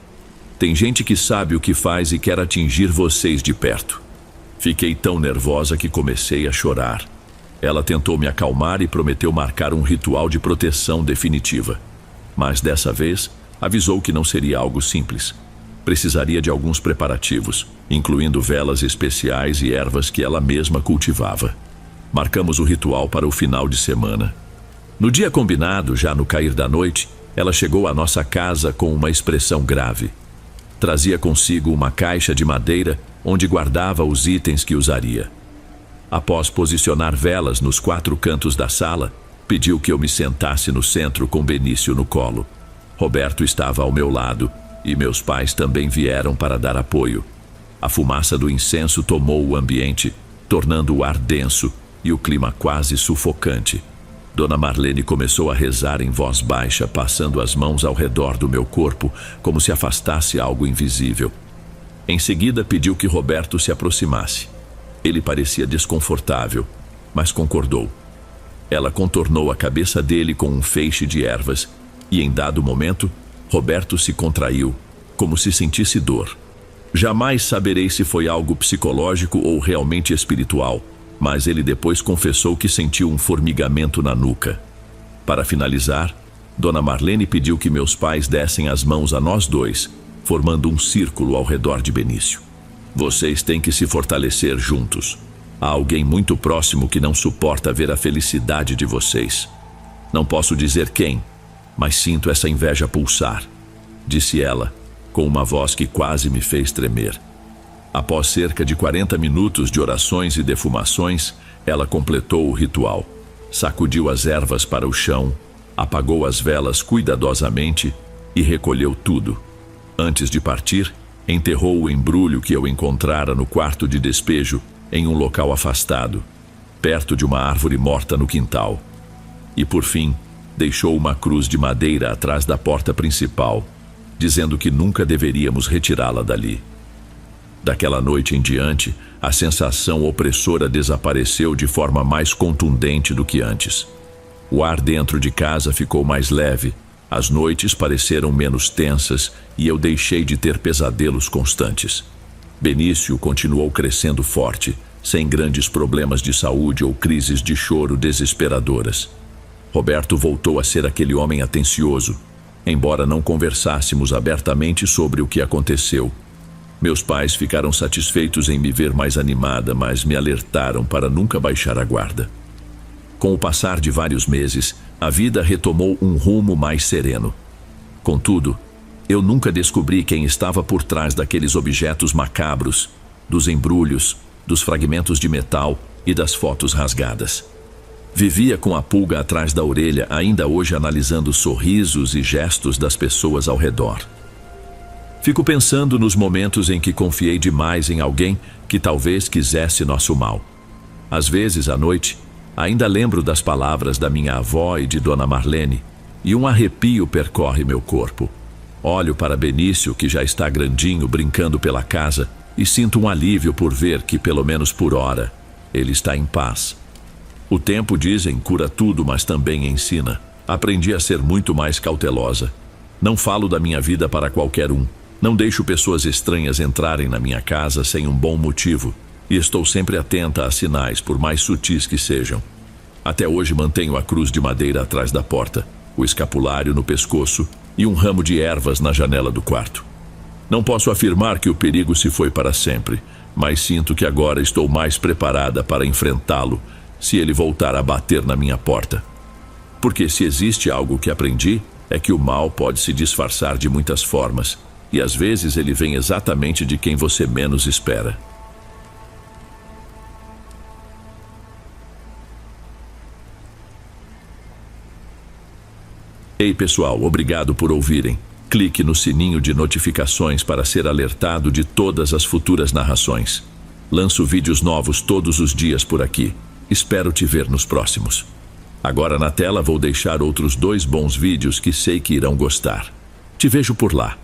Tem gente que sabe o que faz e quer atingir vocês de perto. Fiquei tão nervosa que comecei a chorar. Ela tentou me acalmar e prometeu marcar um ritual de proteção definitiva. Mas dessa vez, avisou que não seria algo simples. Precisaria de alguns preparativos, incluindo velas especiais e ervas que ela mesma cultivava. Marcamos o ritual para o final de semana. No dia combinado, já no cair da noite, ela chegou à nossa casa com uma expressão grave. Trazia consigo uma caixa de madeira onde guardava os itens que usaria. Após posicionar velas nos 4 cantos da sala, pediu que eu me sentasse no centro com Benício no colo. Roberto estava ao meu lado e meus pais também vieram para dar apoio. A fumaça do incenso tomou o ambiente, tornando o ar denso e o clima quase sufocante. Dona Marlene começou a rezar em voz baixa, passando as mãos ao redor do meu corpo, como se afastasse algo invisível. Em seguida, pediu que Roberto se aproximasse. Ele parecia desconfortável, mas concordou. Ela contornou a cabeça dele com um feixe de ervas e, em dado momento, Roberto se contraiu, como se sentisse dor. Jamais saberei se foi algo psicológico ou realmente espiritual, mas ele depois confessou que sentiu um formigamento na nuca. Para finalizar, Dona Marlene pediu que meus pais dessem as mãos a nós dois, formando um círculo ao redor de Benício. Vocês têm que se fortalecer juntos. Há alguém muito próximo que não suporta ver a felicidade de vocês. Não posso dizer quem, mas sinto essa inveja pulsar, disse ela, com uma voz que quase me fez tremer. Após cerca de 40 minutos de orações e defumações, ela completou o ritual. Sacudiu as ervas para o chão, apagou as velas cuidadosamente e recolheu tudo. Antes de partir, enterrou o embrulho que eu encontrara no quarto de despejo em um local afastado, perto de uma árvore morta no quintal. E por fim, deixou uma cruz de madeira atrás da porta principal, dizendo que nunca deveríamos retirá-la dali. Daquela noite em diante, a sensação opressora desapareceu de forma mais contundente do que antes. O ar dentro de casa ficou mais leve, as noites pareceram menos tensas e eu deixei de ter pesadelos constantes. Benício continuou crescendo forte, sem grandes problemas de saúde ou crises de choro desesperadoras. Roberto voltou a ser aquele homem atencioso, embora não conversássemos abertamente sobre o que aconteceu. Meus pais ficaram satisfeitos em me ver mais animada, mas me alertaram para nunca baixar a guarda. Com o passar de vários meses, a vida retomou um rumo mais sereno. Contudo, eu nunca descobri quem estava por trás daqueles objetos macabros, dos embrulhos, dos fragmentos de metal e das fotos rasgadas. Vivia com a pulga atrás da orelha, ainda hoje analisando sorrisos e gestos das pessoas ao redor. Fico pensando nos momentos em que confiei demais em alguém que talvez quisesse nosso mal. Às vezes, à noite, ainda lembro das palavras da minha avó e de Dona Marlene, e um arrepio percorre meu corpo. Olho para Benício, que já está grandinho, brincando pela casa, e sinto um alívio por ver que, pelo menos por hora, ele está em paz. O tempo, dizem, cura tudo, mas também ensina. Aprendi a ser muito mais cautelosa. Não falo da minha vida para qualquer um. Não deixo pessoas estranhas entrarem na minha casa sem um bom motivo. E estou sempre atenta a sinais, por mais sutis que sejam. Até hoje mantenho a cruz de madeira atrás da porta, o escapulário no pescoço e um ramo de ervas na janela do quarto. Não posso afirmar que o perigo se foi para sempre, mas sinto que agora estou mais preparada para enfrentá-lo se ele voltar a bater na minha porta. Porque se existe algo que aprendi, é que o mal pode se disfarçar de muitas formas, e às vezes ele vem exatamente de quem você menos espera. Ei pessoal, obrigado por ouvirem. Clique no sininho de notificações para ser alertado de todas as futuras narrações. Lanço vídeos novos todos os dias por aqui. Espero te ver nos próximos. Agora na tela vou deixar outros 2 bons vídeos que sei que irão gostar. Te vejo por lá.